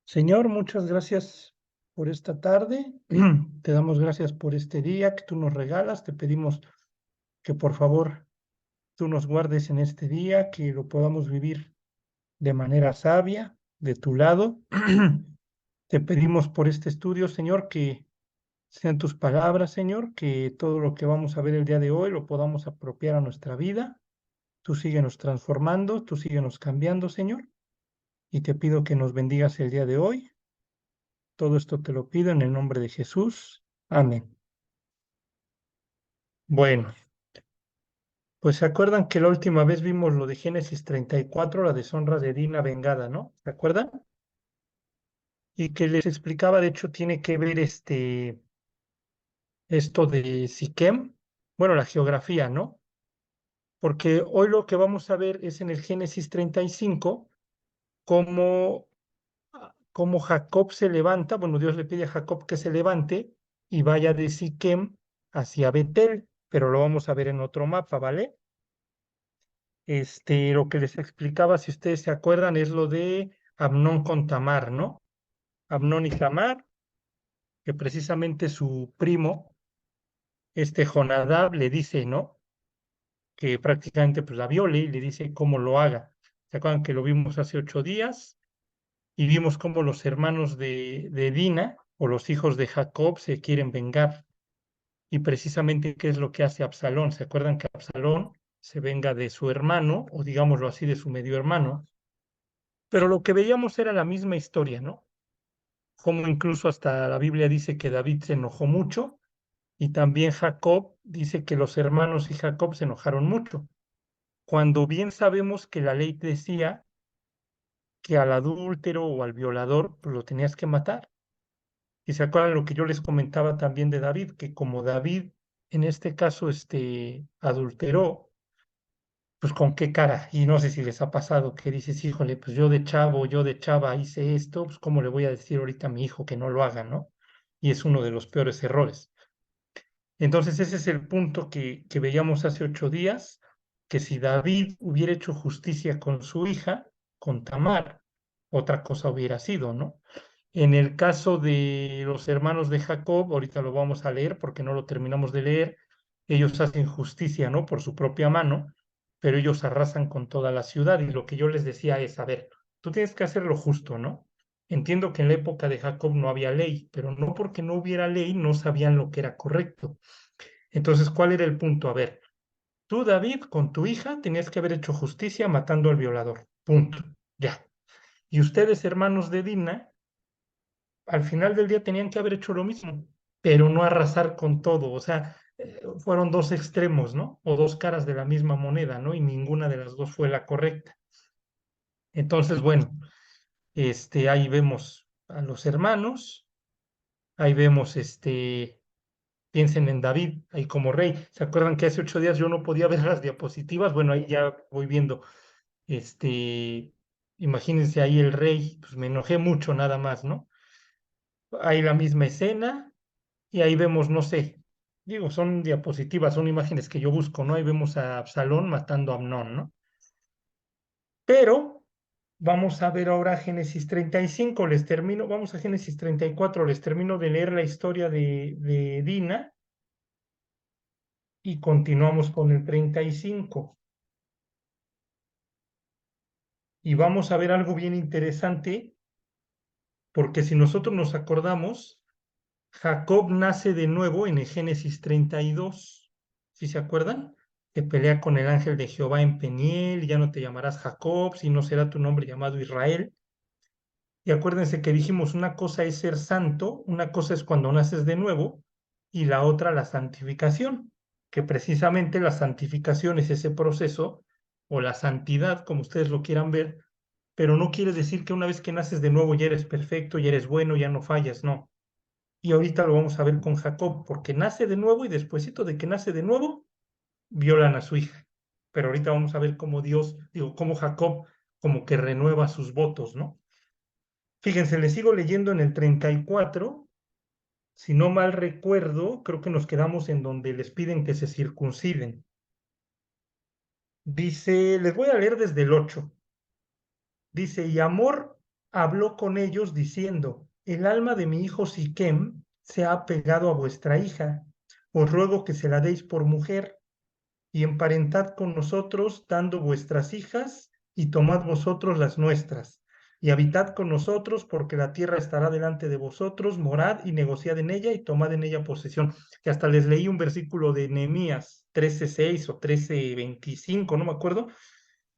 Señor, muchas gracias por esta tarde. Te damos gracias por este día que tú nos regalas. Te pedimos que por favor tú nos guardes en este día, que lo podamos vivir de manera sabia, de tu lado. Te pedimos por este estudio, Señor, que sean tus palabras, Señor, que todo lo que vamos a ver el día de hoy lo podamos apropiar a nuestra vida. Tú síguenos transformando, tú síguenos cambiando, Señor, y te pido que nos bendigas el día de hoy. Todo esto te lo pido en el nombre de Jesús. Amén. Bueno, pues se acuerdan que la última vez vimos lo de Génesis 34, la deshonra de Dina vengada, ¿no? ¿Se acuerdan? Y que les explicaba, de hecho, tiene que ver esto de Siquem, bueno, la geografía, ¿no? Porque hoy lo que vamos a ver es en el Génesis 35, cómo, cómo Jacob se levanta, bueno, Dios le pide a Jacob que se levante y vaya de Siquem hacia Betel, pero lo vamos a ver en otro mapa, ¿vale? Lo que les explicaba, si ustedes se acuerdan, es lo de Amnón con Tamar, ¿no? Amnón y Tamar, que precisamente su primo, Jonadab, le dice, ¿no? Que prácticamente pues la viole y le dice cómo lo haga. ¿Se acuerdan que lo vimos hace 8 días? Y vimos cómo los hermanos de Dina o los hijos de Jacob se quieren vengar. Y precisamente, ¿qué es lo que hace Absalón? ¿Se acuerdan que Absalón se venga de su hermano, o digámoslo así, de su medio hermano? Pero lo que veíamos era la misma historia, ¿no? Como incluso hasta la Biblia dice que David se enojó mucho y también Jacob dice que los hermanos y Jacob se enojaron mucho, cuando bien sabemos que la ley decía que al adúltero o al violador pues, lo tenías que matar. Y se acuerdan lo que yo les comentaba también de David, que como David en este caso adulteró, pues con qué cara, y no sé si les ha pasado que dices, híjole, pues yo de chavo, yo de chava hice esto, pues cómo le voy a decir ahorita a mi hijo que no lo haga, ¿no? Y es uno de los peores errores. Entonces ese es el punto que veíamos hace 8 días, que si David hubiera hecho justicia con su hija, con Tamar, otra cosa hubiera sido, ¿no? En el caso de los hermanos de Jacob, ahorita lo vamos a leer porque no lo terminamos de leer, ellos hacen justicia, ¿no? Por su propia mano, pero ellos arrasan con toda la ciudad y lo que yo les decía es, a ver, tú tienes que hacer lo justo, ¿no? Entiendo que en la época de Jacob no había ley, pero no porque no hubiera ley no sabían lo que era correcto. Entonces, ¿cuál era el punto? A ver, tú, David, con tu hija tenías que haber hecho justicia matando al violador. Punto. Ya. Y ustedes, hermanos de Dina, al final del día tenían que haber hecho lo mismo, pero no arrasar con todo. O sea, fueron dos extremos, ¿no? O dos caras de la misma moneda, ¿no? Y ninguna de las dos fue la correcta. Entonces, bueno, ahí vemos a los hermanos, ahí vemos, piensen en David, ahí como rey. ¿Se acuerdan que hace 8 días yo no podía ver las diapositivas? Bueno, ahí ya voy viendo, imagínense ahí el rey, pues me enojé mucho nada más, ¿no? Ahí la misma escena, y ahí vemos, no sé, digo, son diapositivas, son imágenes que yo busco, ¿no? Ahí vemos a Absalón matando a Amnón, ¿no? Pero vamos a ver ahora Génesis 35, les termino, vamos a Génesis 34, les termino de leer la historia de Dina y continuamos con el 35. Y vamos a ver algo bien interesante, porque si nosotros nos acordamos, Jacob nace de nuevo en el Génesis 32. ¿Sí se acuerdan? Que pelea con el ángel de Jehová en Peniel, y ya no te llamarás Jacob, sino será tu nombre llamado Israel. Y acuérdense que dijimos, una cosa es ser santo, una cosa es cuando naces de nuevo, y la otra la santificación, que precisamente la santificación es ese proceso, o la santidad, como ustedes lo quieran ver, pero no quiere decir que una vez que naces de nuevo ya eres perfecto, ya eres bueno, ya no fallas, no. Y ahorita lo vamos a ver con Jacob, porque nace de nuevo y despuesito de que nace de nuevo, violan a su hija. Pero ahorita vamos a ver cómo Dios, digo, cómo Jacob como que renueva sus votos, ¿no? Fíjense, le sigo leyendo en el 34, si no mal recuerdo, creo que nos quedamos en donde les piden que se circunciden. Dice, les voy a leer desde el 8. Dice, y amor habló con ellos diciendo: el alma de mi hijo Siquem se ha apegado a vuestra hija. Os ruego que se la deis por mujer y emparentad con nosotros, dando vuestras hijas, y tomad vosotros las nuestras, y habitad con nosotros, porque la tierra estará delante de vosotros, morad y negociad en ella, y tomad en ella posesión. Que hasta les leí un versículo de Nehemías 13:6 o 13:25, no me acuerdo,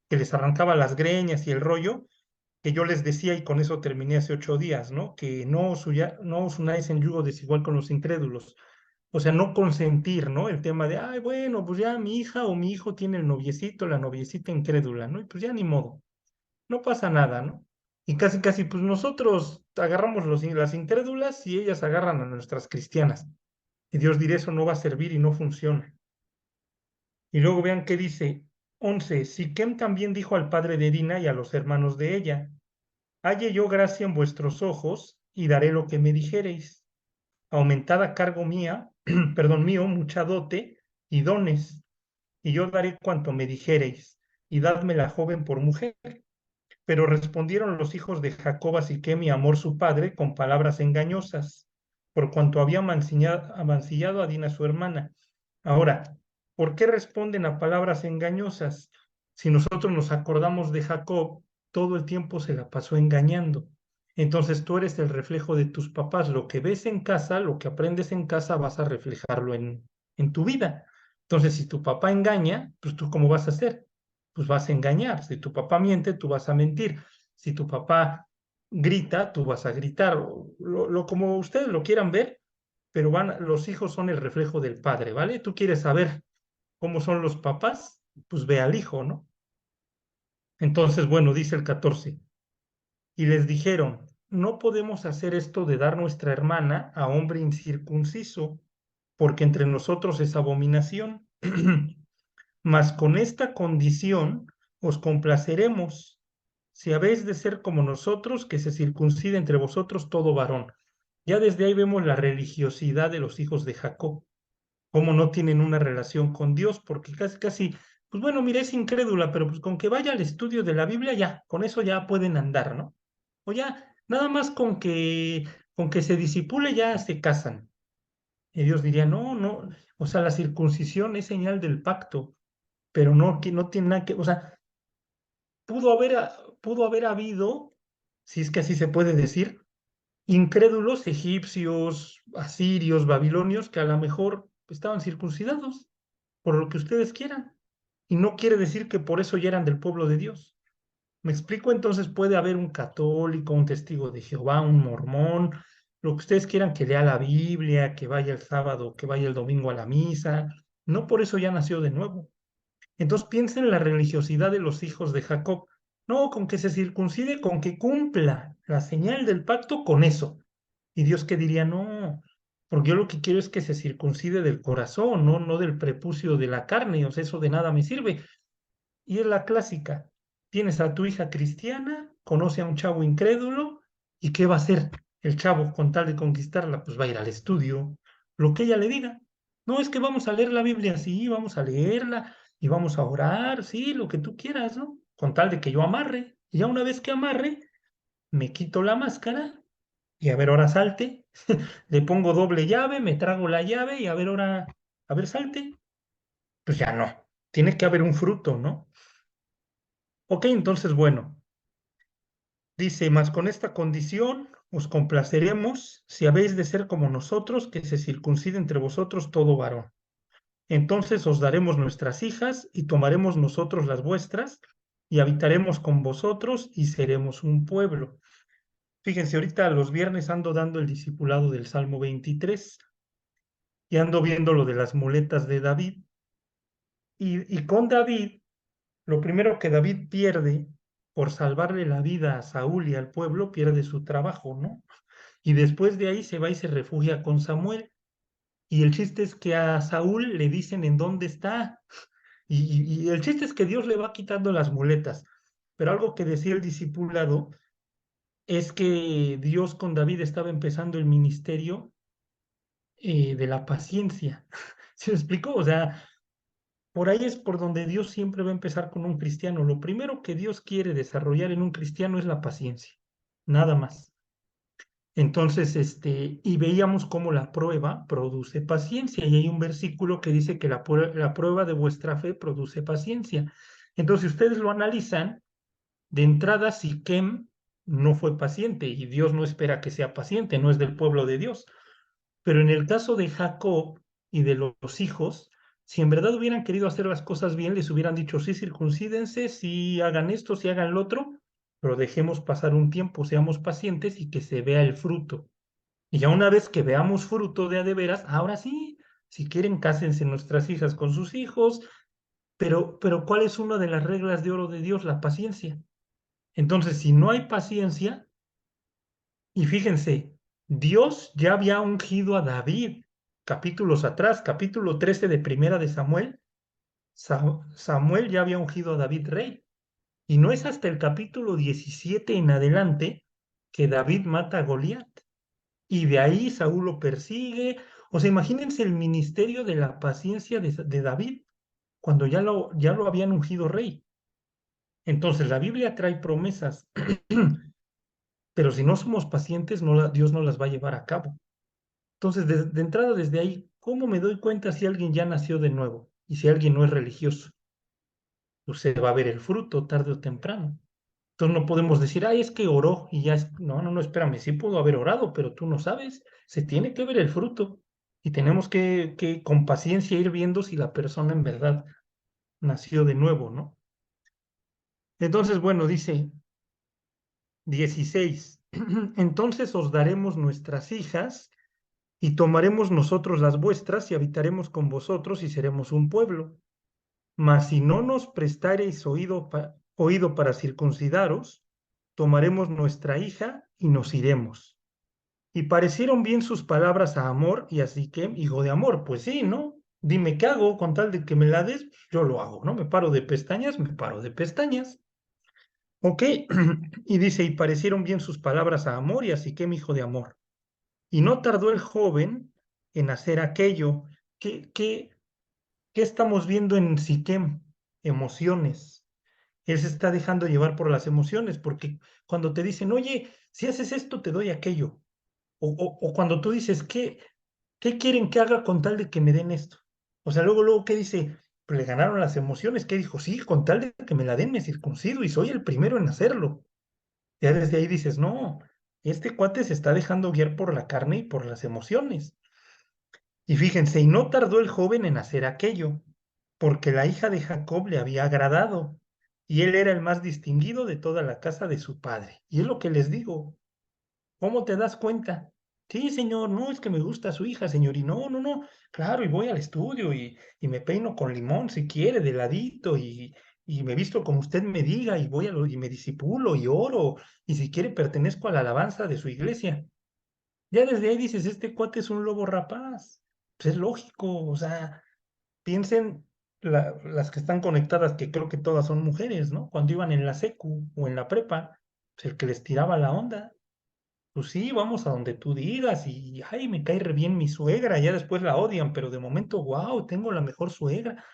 que les arrancaba las greñas y el rollo, que yo les decía, y con eso terminé hace 8 días, ¿no? Que no os unáis en yugo desigual con los incrédulos. O sea, no consentir, ¿no? El tema de, ay, bueno, pues ya mi hija o mi hijo tiene el noviecito, la noviecita incrédula, ¿no? Y pues ya ni modo, no pasa nada, ¿no? Y casi, casi, pues nosotros agarramos las incrédulas y ellas agarran a nuestras cristianas. Y Dios dirá, eso no va a servir y no funciona. Y luego vean qué dice 11. Siquem también dijo al padre de Dina y a los hermanos de ella: halle yo gracia en vuestros ojos y daré lo que me dijereis. Aumentad a cargo mía, perdón, mío, mucha dote y dones, y yo daré cuanto me dijereis, y dadme la joven por mujer. Pero respondieron los hijos de Jacob a Siquem y a Hamor su padre con palabras engañosas, por cuanto había mancillado a Dina su hermana. Ahora, ¿por qué responden a palabras engañosas? Si nosotros nos acordamos de Jacob, todo el tiempo se la pasó engañando. Entonces tú eres el reflejo de tus papás. Lo que ves en casa, lo que aprendes en casa, vas a reflejarlo en tu vida. Entonces, si tu papá engaña, pues tú ¿cómo vas a hacer? Pues vas a engañar. Si tu papá miente, tú vas a mentir. Si tu papá grita, tú vas a gritar. Como ustedes lo quieran ver, pero los hijos son el reflejo del padre, ¿vale? Tú quieres saber cómo son los papás, pues ve al hijo, ¿no? Entonces, bueno, dice el 14, y les dijeron: no podemos hacer esto de dar nuestra hermana a hombre incircunciso, porque entre nosotros es abominación. Mas con esta condición os complaceremos, si habéis de ser como nosotros, que se circuncide entre vosotros todo varón. Ya desde ahí vemos la religiosidad de los hijos de Jacob, cómo no tienen una relación con Dios, porque casi, casi, pues bueno, mira, es incrédula, pero pues con que vaya al estudio de la Biblia, ya, con eso ya pueden andar, ¿no? O ya, nada más con que se disipule ya se casan. Y Dios diría: no, no, o sea, la circuncisión es señal del pacto, pero no, que no tiene nada que, o sea, pudo haber habido, si es que así se puede decir, incrédulos egipcios, asirios, babilonios, que a lo mejor estaban circuncidados, por lo que ustedes quieran. Y no quiere decir que por eso ya eran del pueblo de Dios. ¿Me explico? Entonces puede haber un católico, un testigo de Jehová, un mormón, lo que ustedes quieran, que lea la Biblia, que vaya el sábado, que vaya el domingo a la misa. No por eso ya nació de nuevo. Entonces piensa en la religiosidad de los hijos de Jacob. No, con que se circuncide, con que cumpla la señal del pacto, con eso. Y Dios que diría: no, porque yo lo que quiero es que se circuncide del corazón, no, no del prepucio de la carne, o sea, eso de nada me sirve. Y es la clásica. Tienes a tu hija cristiana, conoce a un chavo incrédulo, ¿y qué va a hacer el chavo con tal de conquistarla? Pues va a ir al estudio, lo que ella le diga. No, es que vamos a leer la Biblia, sí, vamos a leerla y vamos a orar, sí, lo que tú quieras, ¿no? Con tal de que yo amarre. Y ya una vez que amarre, me quito la máscara y a ver, ahora salte. Le pongo doble llave, me trago la llave y a ver, ahora, a ver, salte. Pues ya no. Tiene que haber un fruto, ¿no? Ok, entonces, bueno, dice: mas con esta condición os complaceremos, si habéis de ser como nosotros, que se circuncide entre vosotros todo varón. Entonces os daremos nuestras hijas y tomaremos nosotros las vuestras y habitaremos con vosotros y seremos un pueblo. Fíjense, ahorita los viernes ando dando el discipulado del Salmo 23 y ando viendo lo de las muletas de David. Y con David, lo primero que David pierde por salvarle la vida a Saúl y al pueblo, pierde su trabajo, ¿no? Y después de ahí se va y se refugia con Samuel. Y el chiste es que a Saúl le dicen en dónde está. Y el chiste es que Dios le va quitando las muletas. Pero algo que decía el discipulado es que Dios con David estaba empezando el ministerio de la paciencia. ¿Se me explicó? O sea, por ahí es por donde Dios siempre va a empezar con un cristiano. Lo primero que Dios quiere desarrollar en un cristiano es la paciencia. nada más. Entonces, y veíamos cómo la prueba produce paciencia, y hay un versículo que dice que la prueba de vuestra fe produce paciencia. Entonces, si ustedes lo analizan, de entrada, Siquem no fue paciente, y Dios no espera que sea paciente, no es del pueblo de Dios. Pero en el caso de Jacob y de los hijos, si en verdad hubieran querido hacer las cosas bien, les hubieran dicho, sí, circuncídense, sí hagan esto, sí hagan lo otro, pero dejemos pasar un tiempo, seamos pacientes y que se vea el fruto. Y ya una vez que veamos fruto de a de veras, ahora sí, si quieren, cásense nuestras hijas con sus hijos, pero ¿cuál es una de las reglas de oro de Dios? La paciencia. Entonces, si no hay paciencia, y fíjense, Dios ya había ungido a David capítulos atrás, capítulo 13 de Primera de Samuel, Samuel ya había ungido a David rey. Y no es hasta el capítulo 17 en adelante que David mata a Goliat. Y de ahí Saúl lo persigue. O sea, imagínense el ministerio de la paciencia de David cuando ya lo habían ungido rey. Entonces, la Biblia trae promesas, pero si no somos pacientes, Dios no las va a llevar a cabo. Entonces, de entrada, desde ahí, ¿cómo me doy cuenta si alguien ya nació de nuevo y si alguien no es religioso? Pues se va a ver el fruto tarde o temprano. Entonces no podemos decir, ay, es que oró y ya es. No, no, no, espérame, sí pudo haber orado, pero tú no sabes. Se tiene que ver el fruto y tenemos que con paciencia ir viendo si la persona en verdad nació de nuevo, ¿no? Entonces, bueno, dice 16, entonces os daremos nuestras hijas y tomaremos nosotros las vuestras y habitaremos con vosotros y seremos un pueblo. Mas si no nos prestareis oído para circuncidaros, tomaremos nuestra hija y nos iremos. Y parecieron bien sus palabras a Amor y a Siquem, hijo de Amor. Pues sí, ¿no? Dime qué hago con tal de que me la des, yo lo hago, ¿no? Me paro de pestañas, me paro de pestañas. Ok, y dice, y parecieron bien sus palabras a Amor y a Siquem, hijo de Amor. Y no tardó el joven en hacer aquello. ¿Qué estamos viendo en Siquem? Emociones. Él se está dejando llevar por las emociones, porque cuando te dicen, oye, si haces esto, te doy aquello. O cuando tú dices, ¿qué quieren que haga con tal de que me den esto? O sea, luego, ¿qué dice? Pues le ganaron las emociones. ¿Qué dijo? Sí, con tal de que me la den, me circuncido y soy el primero en hacerlo. Ya desde ahí dices, no, este cuate se está dejando guiar por la carne y por las emociones. Y fíjense, y no tardó el joven en hacer aquello, porque la hija de Jacob le había agradado, y él era el más distinguido de toda la casa de su padre. Y es lo que les digo, ¿cómo te das cuenta? Sí, señor, no, es que me gusta su hija, señor, y no, no, no, claro, y voy al estudio y me peino con limón si quiere, de ladito, y me visto como usted me diga, y y me disipulo y oro, y si quiere pertenezco a la alabanza de su iglesia. Ya desde ahí dices, este cuate es un lobo rapaz. Pues es lógico, o sea, piensen las que están conectadas, que creo que todas son mujeres, ¿no? Cuando iban en la secu o en la prepa, pues el que les tiraba la onda. Pues sí, vamos a donde tú digas y, ay, me cae re bien mi suegra, ya después la odian, pero de momento, wow, tengo la mejor suegra.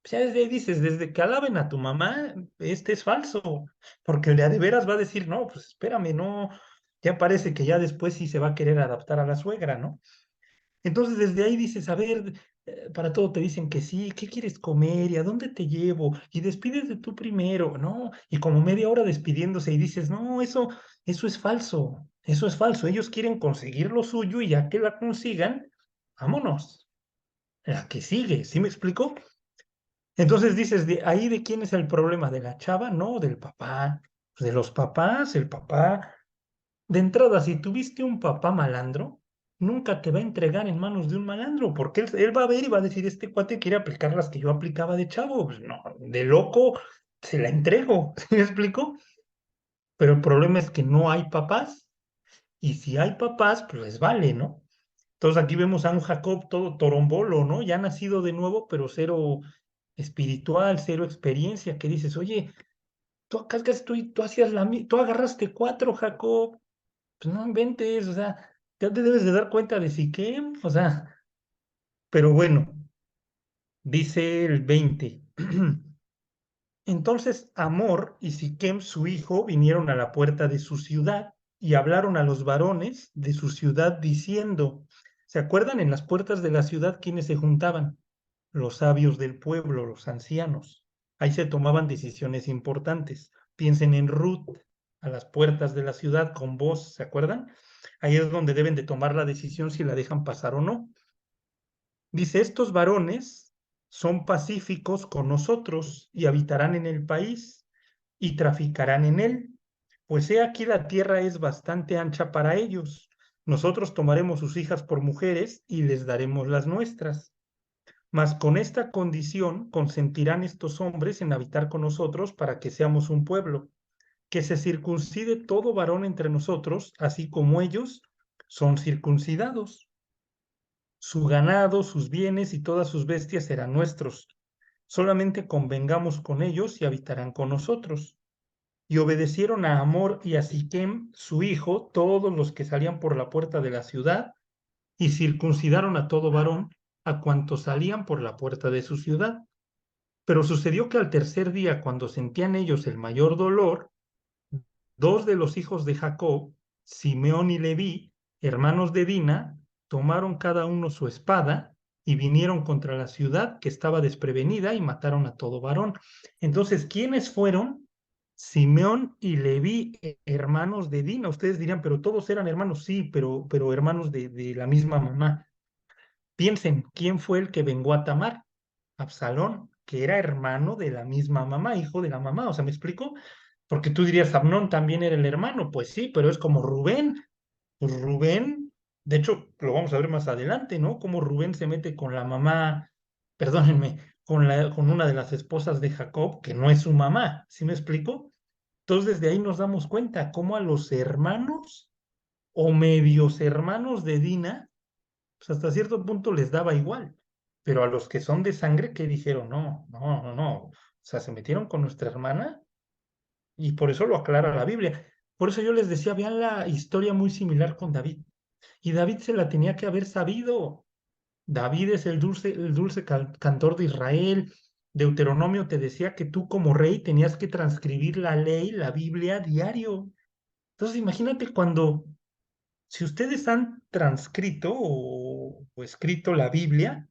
Pues ya desde ahí dices, desde que alaben a tu mamá, este es falso, porque el de veras va a decir, no, pues espérame, no, ya parece que ya después sí se va a querer adaptar a la suegra, ¿no? Entonces desde ahí dices, a ver, para todo te dicen que sí, ¿qué quieres comer? ¿Y a dónde te llevo? Y despides de tú primero, ¿no? Y como media hora despidiéndose y dices, no, eso es falso, eso es falso. Ellos quieren conseguir lo suyo y ya que la consigan, vámonos, la que sigue, ¿sí me explico? Entonces dices, ¿de ahí de quién es el problema? ¿De la chava? No, del papá. Pues de los papás, el papá. De entrada, si tuviste un papá malandro, nunca te va a entregar en manos de un malandro, porque él va a ver y va a decir, este cuate quiere aplicar las que yo aplicaba de chavo. Pues no, de loco se la entrego, ¿sí me explico? Pero el problema es que no hay papás, y si hay papás, pues les vale, ¿no? Entonces aquí vemos a un Jacob todo torombolo, ¿no? Ya nacido de nuevo, pero cero espiritual, cero experiencia, que dices, oye, tú acá tú hacías tú agarraste cuatro, Jacob, pues no inventes, o sea, ya te debes de dar cuenta de si qué, o sea, pero bueno, dice el 20. Entonces Amor y Siquem, su hijo, vinieron a la puerta de su ciudad y hablaron a los varones de su ciudad diciendo, ¿se acuerdan en las puertas de la ciudad quiénes se juntaban? Los sabios del pueblo, los ancianos. Ahí se tomaban decisiones importantes. Piensen en Ruth, a las puertas de la ciudad con voz, ¿se acuerdan? Ahí es donde deben de tomar la decisión si la dejan pasar o no. Dice, estos varones son pacíficos con nosotros y habitarán en el país y traficarán en él. Pues he aquí la tierra es bastante ancha para ellos. Nosotros tomaremos sus hijas por mujeres y les daremos las nuestras. Mas con esta condición consentirán estos hombres en habitar con nosotros para que seamos un pueblo, que se circuncide todo varón entre nosotros, así como ellos son circuncidados. Su ganado, sus bienes y todas sus bestias serán nuestros. Solamente convengamos con ellos y habitarán con nosotros. Y obedecieron a Amor y a Siquem, su hijo, todos los que salían por la puerta de la ciudad, y circuncidaron a todo varón, a cuantos salían por la puerta de su ciudad. Pero sucedió que al tercer día, cuando sentían ellos el mayor dolor, dos de los hijos de Jacob, Simeón y Leví, hermanos de Dina, tomaron cada uno su espada y vinieron contra la ciudad que estaba desprevenida y mataron a todo varón. Entonces, ¿quiénes fueron? Simeón y Leví, hermanos de Dina. Ustedes dirían, pero todos eran hermanos, sí, pero hermanos de la misma mamá. Piensen, ¿quién fue el que vengó a Tamar? Absalón, que era hermano de la misma mamá, hijo de la mamá. O sea, ¿me explico? Porque tú dirías, Amnón también era el hermano. Pues sí, pero es como Rubén. Pues Rubén, de hecho, lo vamos a ver más adelante, ¿no? Cómo Rubén se mete con la mamá, perdónenme, con una de las esposas de Jacob, que no es su mamá. ¿Sí me explico? Entonces, desde ahí nos damos cuenta cómo a los hermanos o medios hermanos de Dina pues hasta cierto punto les daba igual, pero a los que son de sangre, ¿qué dijeron? No, no, no, no. O sea, se metieron con nuestra hermana y por eso lo aclara la Biblia. Por eso yo les decía, vean la historia muy similar con David. Y David se la tenía que haber sabido. David es el dulce cantor de Israel. Deuteronomio te decía que tú como rey tenías que transcribir la ley, la Biblia diario. Entonces imagínate cuando si ustedes han transcrito o escrito la Biblia,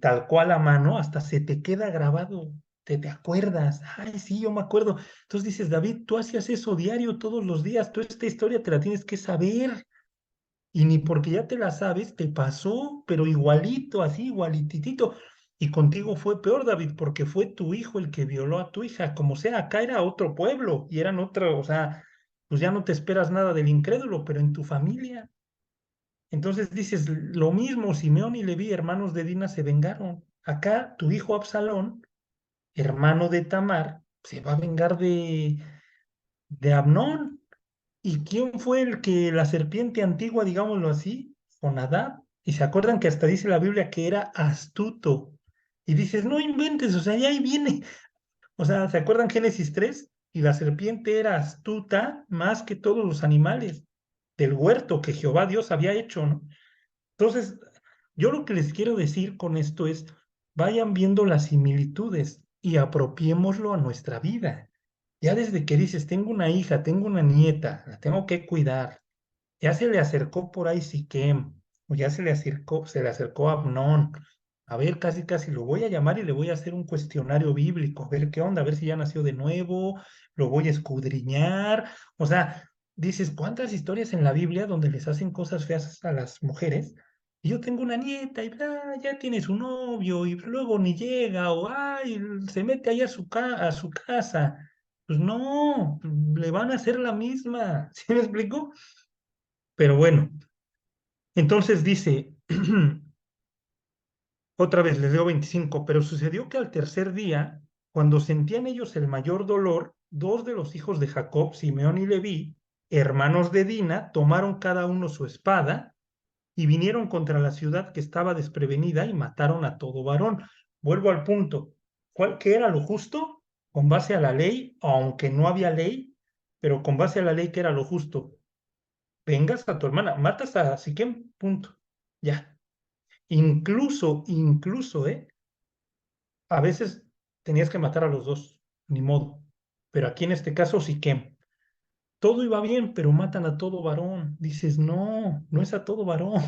tal cual a mano, hasta se te queda grabado, te acuerdas, ay, sí, yo me acuerdo. Entonces dices, David, tú hacías eso diario, todos los días, tú esta historia te la tienes que saber. Y ni porque ya te la sabes, te pasó, pero igualito, así, igualititito. Y contigo fue peor, David, porque fue tu hijo el que violó a tu hija. Como sea, acá era otro pueblo y eran otro, o sea, pues ya no te esperas nada del incrédulo, pero en tu familia. Entonces dices, lo mismo, Simeón y Leví, hermanos de Dina, se vengaron. Acá tu hijo Absalón, hermano de Tamar, se va a vengar de Amnón. ¿Y quién fue el que la serpiente antigua, digámoslo así? Jonadab. Y se acuerdan que hasta dice la Biblia que era astuto. Y dices, no inventes, o sea, ya ahí viene. O sea, ¿se acuerdan Génesis 3? Y la serpiente era astuta más que todos los animales del huerto que Jehová Dios había hecho, ¿no? Entonces, yo lo que les quiero decir con esto es, vayan viendo las similitudes y apropiémoslo a nuestra vida. Ya desde que dices, tengo una hija, tengo una nieta, la tengo que cuidar, ya se le acercó por ahí Siquem, o ya se le acercó Abnón. A ver, casi casi lo voy a llamar y le voy a hacer un cuestionario bíblico, a ver qué onda, a ver si ya nació de nuevo, lo voy a escudriñar. O sea, dices, ¿cuántas historias en la Biblia donde les hacen cosas feas a las mujeres? Y yo tengo una nieta y bla, ya tiene su novio y luego ni llega o ay, se mete ahí a a su casa. Pues no, le van a hacer la misma. ¿Sí me explico? Pero bueno, entonces dice, otra vez les leo 25, pero sucedió que al tercer día, cuando sentían ellos el mayor dolor, dos de los hijos de Jacob, Simeón y Leví, hermanos de Dina, tomaron cada uno su espada y vinieron contra la ciudad que estaba desprevenida y mataron a todo varón. Vuelvo al punto. ¿Qué era lo justo? Con base a la ley, aunque no había ley, pero con base a la ley, ¿qué era lo justo? Vengas a tu hermana, matas a Siquem, punto. Ya. Incluso, a veces tenías que matar a los dos, ni modo. Pero aquí en este caso, Siquem. todo iba bien, pero matan a todo varón. Dices, no, no es a todo varón.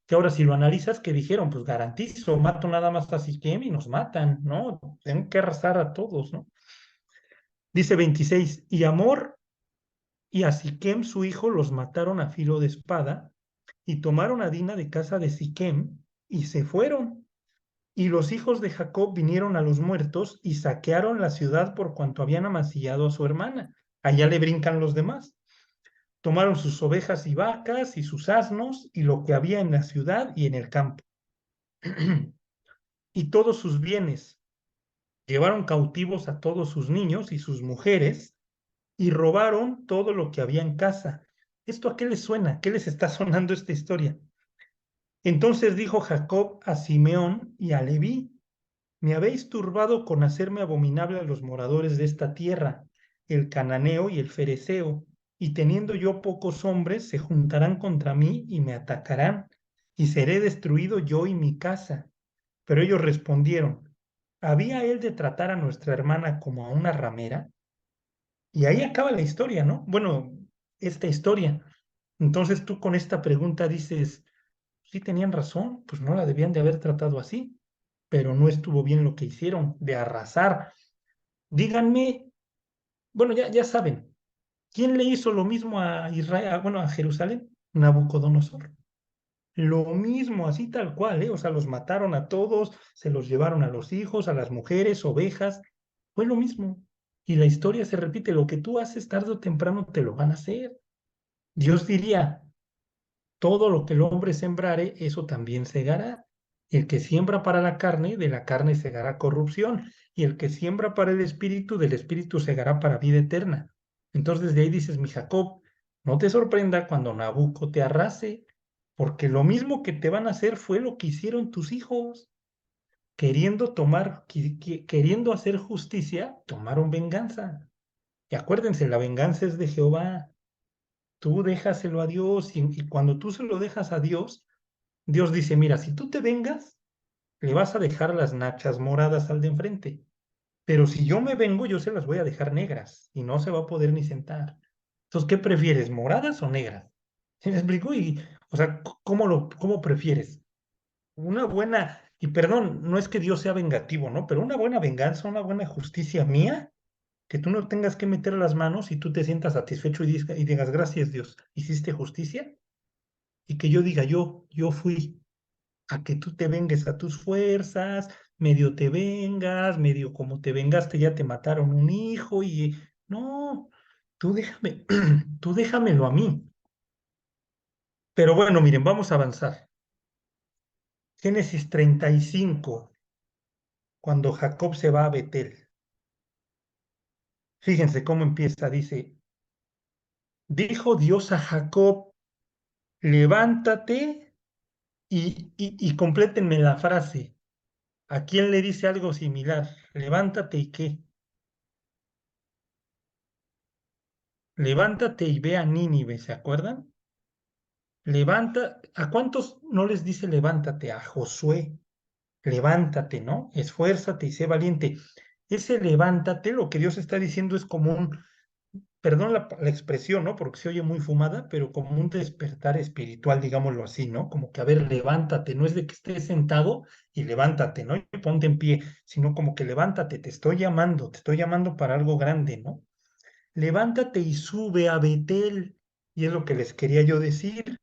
Que ahora si lo analizas, que dijeron, pues garantizo, mato nada más a Siquem y nos matan, ¿no? Tengo que arrasar a todos, ¿no? Dice 26, y Amor y a Siquem su hijo los mataron a filo de espada y tomaron a Dina de casa de Siquem y se fueron. Y los hijos de Jacob vinieron a los muertos y saquearon la ciudad por cuanto habían amasillado a su hermana. Allá le brincan los demás. Tomaron sus ovejas y vacas y sus asnos y lo que había en la ciudad y en el campo. Y todos sus bienes. Llevaron cautivos a todos sus niños y sus mujeres y robaron todo lo que había en casa. ¿Esto a qué les suena? ¿Qué les está sonando esta historia? Entonces dijo Jacob a Simeón y a Leví: me habéis turbado con hacerme abominable a los moradores de esta tierra, el cananeo y el fereceo, y teniendo yo pocos hombres, se juntarán contra mí y me atacarán, y seré destruido yo y mi casa. Pero ellos respondieron: ¿había él de tratar a nuestra hermana como a una ramera? Y ahí acaba la historia, ¿no? Bueno, esta historia. Entonces tú con esta pregunta dices, sí tenían razón, pues no la debían de haber tratado así, pero no estuvo bien lo que hicieron de arrasar. Díganme, bueno, ya saben, ¿quién le hizo lo mismo a Israel, bueno, a Jerusalén? Nabucodonosor. Lo mismo, así tal cual, ¿eh? O sea, los mataron a todos, se los llevaron a los hijos, a las mujeres, ovejas, fue lo mismo. Y la historia se repite, lo que tú haces tarde o temprano te lo van a hacer. Dios diría, todo lo que el hombre sembrare, eso también segará. El que siembra para la carne, de la carne segará corrupción, y el que siembra para el espíritu, del espíritu segará para vida eterna. Entonces de ahí dices, mi Jacob, no te sorprenda cuando Nabucco te arrase, porque lo mismo que te van a hacer fue lo que hicieron tus hijos, queriendo tomar, queriendo hacer justicia, tomaron venganza. Y acuérdense, la venganza es de Jehová. Tú déjaselo a Dios y cuando tú se lo dejas a Dios, Dios dice, mira, si tú te vengas, le vas a dejar las nachas moradas al de enfrente, pero si yo me vengo, yo se las voy a dejar negras y no se va a poder ni sentar. Entonces, ¿qué prefieres, moradas o negras? ¿Sí me explico? Y, o sea, ¿cómo prefieres? Una buena, y perdón, no es que Dios sea vengativo, ¿no? Pero una buena venganza, una buena justicia mía, que tú no tengas que meter las manos y tú te sientas satisfecho y digas, gracias Dios, hiciste justicia, y que yo diga, yo fui a que tú te vengues a tus fuerzas, medio te vengas, medio como te vengaste ya te mataron un hijo y no, tú déjame, tú déjamelo a mí. Pero bueno, miren, vamos a avanzar. Génesis 35, cuando Jacob se va a Betel. Fíjense cómo empieza, dice, dijo Dios a Jacob, levántate y complétenme la frase. ¿A quién le dice algo similar? Levántate y qué. Levántate y ve a Nínive, ¿se acuerdan? Levanta, ¿a cuántos no les dice levántate? A Josué, levántate, ¿no? Esfuérzate y sé valiente. Ese levántate, lo que Dios está diciendo es como un, perdón la expresión, ¿no? Porque se oye muy fumada, pero como un despertar espiritual, digámoslo así, ¿no? Como que, a ver, levántate, no es de que estés sentado y levántate, ¿no? Y ponte en pie, sino como que levántate, te estoy llamando para algo grande, ¿no? Levántate y sube a Betel. Y es lo que les quería yo decir.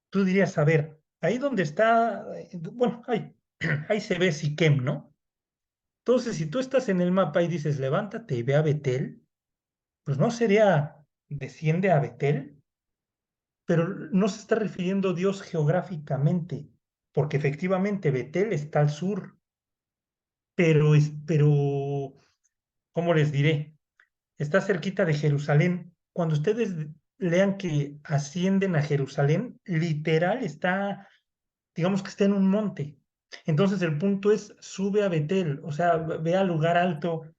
Tú dirías, a ver, ahí donde está, bueno, ahí, ahí se ve Siquem, ¿no? Entonces, si tú estás en el mapa y dices, levántate y ve a Betel, pues no sería, desciende a Betel, pero no se está refiriendo Dios geográficamente, porque efectivamente Betel está al sur, pero, ¿cómo les diré? Está cerquita de Jerusalén. Cuando ustedes lean que ascienden a Jerusalén, literal está, digamos que está en un monte. Entonces el punto es, sube a Betel, o sea, ve al lugar alto,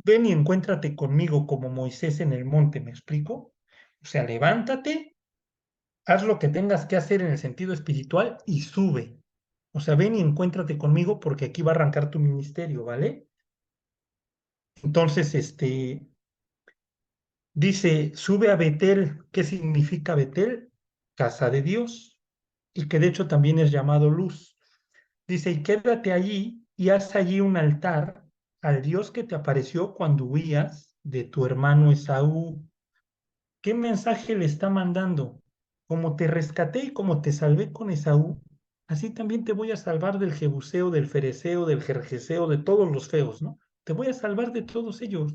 ven y encuéntrate conmigo como Moisés en el monte, ¿me explico? O sea, levántate, haz lo que tengas que hacer en el sentido espiritual y sube. O sea, ven y encuéntrate conmigo porque aquí va a arrancar tu ministerio, ¿vale? Entonces, Dice, sube a Betel. ¿Qué significa Betel? Casa de Dios, y que de hecho también es llamado luz. Dice, y quédate allí y haz allí un altar al Dios que te apareció cuando huías de tu hermano Esaú. ¿Qué mensaje le está mandando? Como te rescaté y como te salvé con Esaú, así también te voy a salvar del Jebuseo, del Fereceo, del Jerjeseo, de todos los feos, ¿no? Te voy a salvar de todos ellos.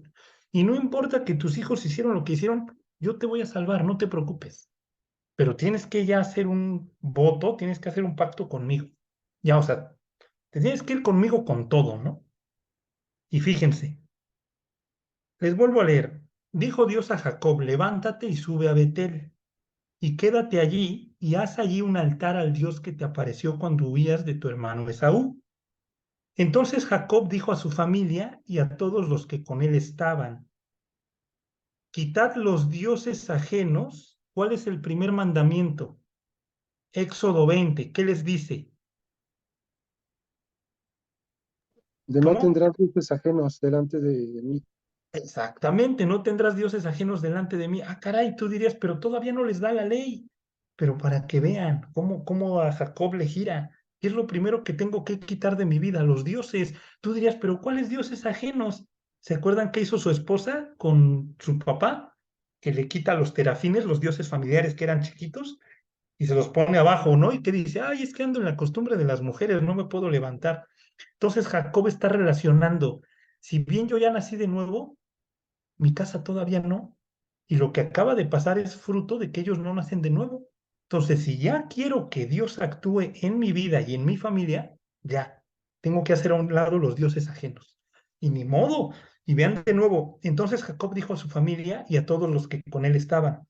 Y no importa que tus hijos hicieron lo que hicieron, yo te voy a salvar, no te preocupes. Pero tienes que ya hacer un voto, tienes que hacer un pacto conmigo. Ya, o sea, te tienes que ir conmigo con todo, ¿no? Y fíjense, les vuelvo a leer. Dijo Dios a Jacob, levántate y sube a Betel y quédate allí y haz allí un altar al Dios que te apareció cuando huías de tu hermano Esaú. Entonces Jacob dijo a su familia y a todos los que con él estaban, quitad los dioses ajenos. ¿Cuál es el primer mandamiento? Éxodo 20. ¿Qué les dice? De no ¿Cómo? tendrás dioses ajenos delante de mí. Exactamente, no tendrás dioses ajenos delante de mí. Ah, caray, tú dirías, pero todavía no les da la ley. Pero para que vean cómo a Jacob le gira. ¿Qué es lo primero que tengo que quitar de mi vida? Los dioses. Tú dirías, pero ¿cuáles dioses ajenos? ¿Se acuerdan qué hizo su esposa con su papá? Que le quita los terafines, los dioses familiares que eran chiquitos, y se los pone abajo, ¿no? Y que dice, ay, es que ando en la costumbre de las mujeres, no me puedo levantar. Entonces Jacob está relacionando, si bien yo ya nací de nuevo, mi casa todavía no. Y lo que acaba de pasar es fruto de que ellos no nacen de nuevo. Entonces, si ya quiero que Dios actúe en mi vida y en mi familia, ya, tengo que hacer a un lado los dioses ajenos. Y ni modo. Y vean de nuevo, entonces Jacob dijo a su familia y a todos los que con él estaban,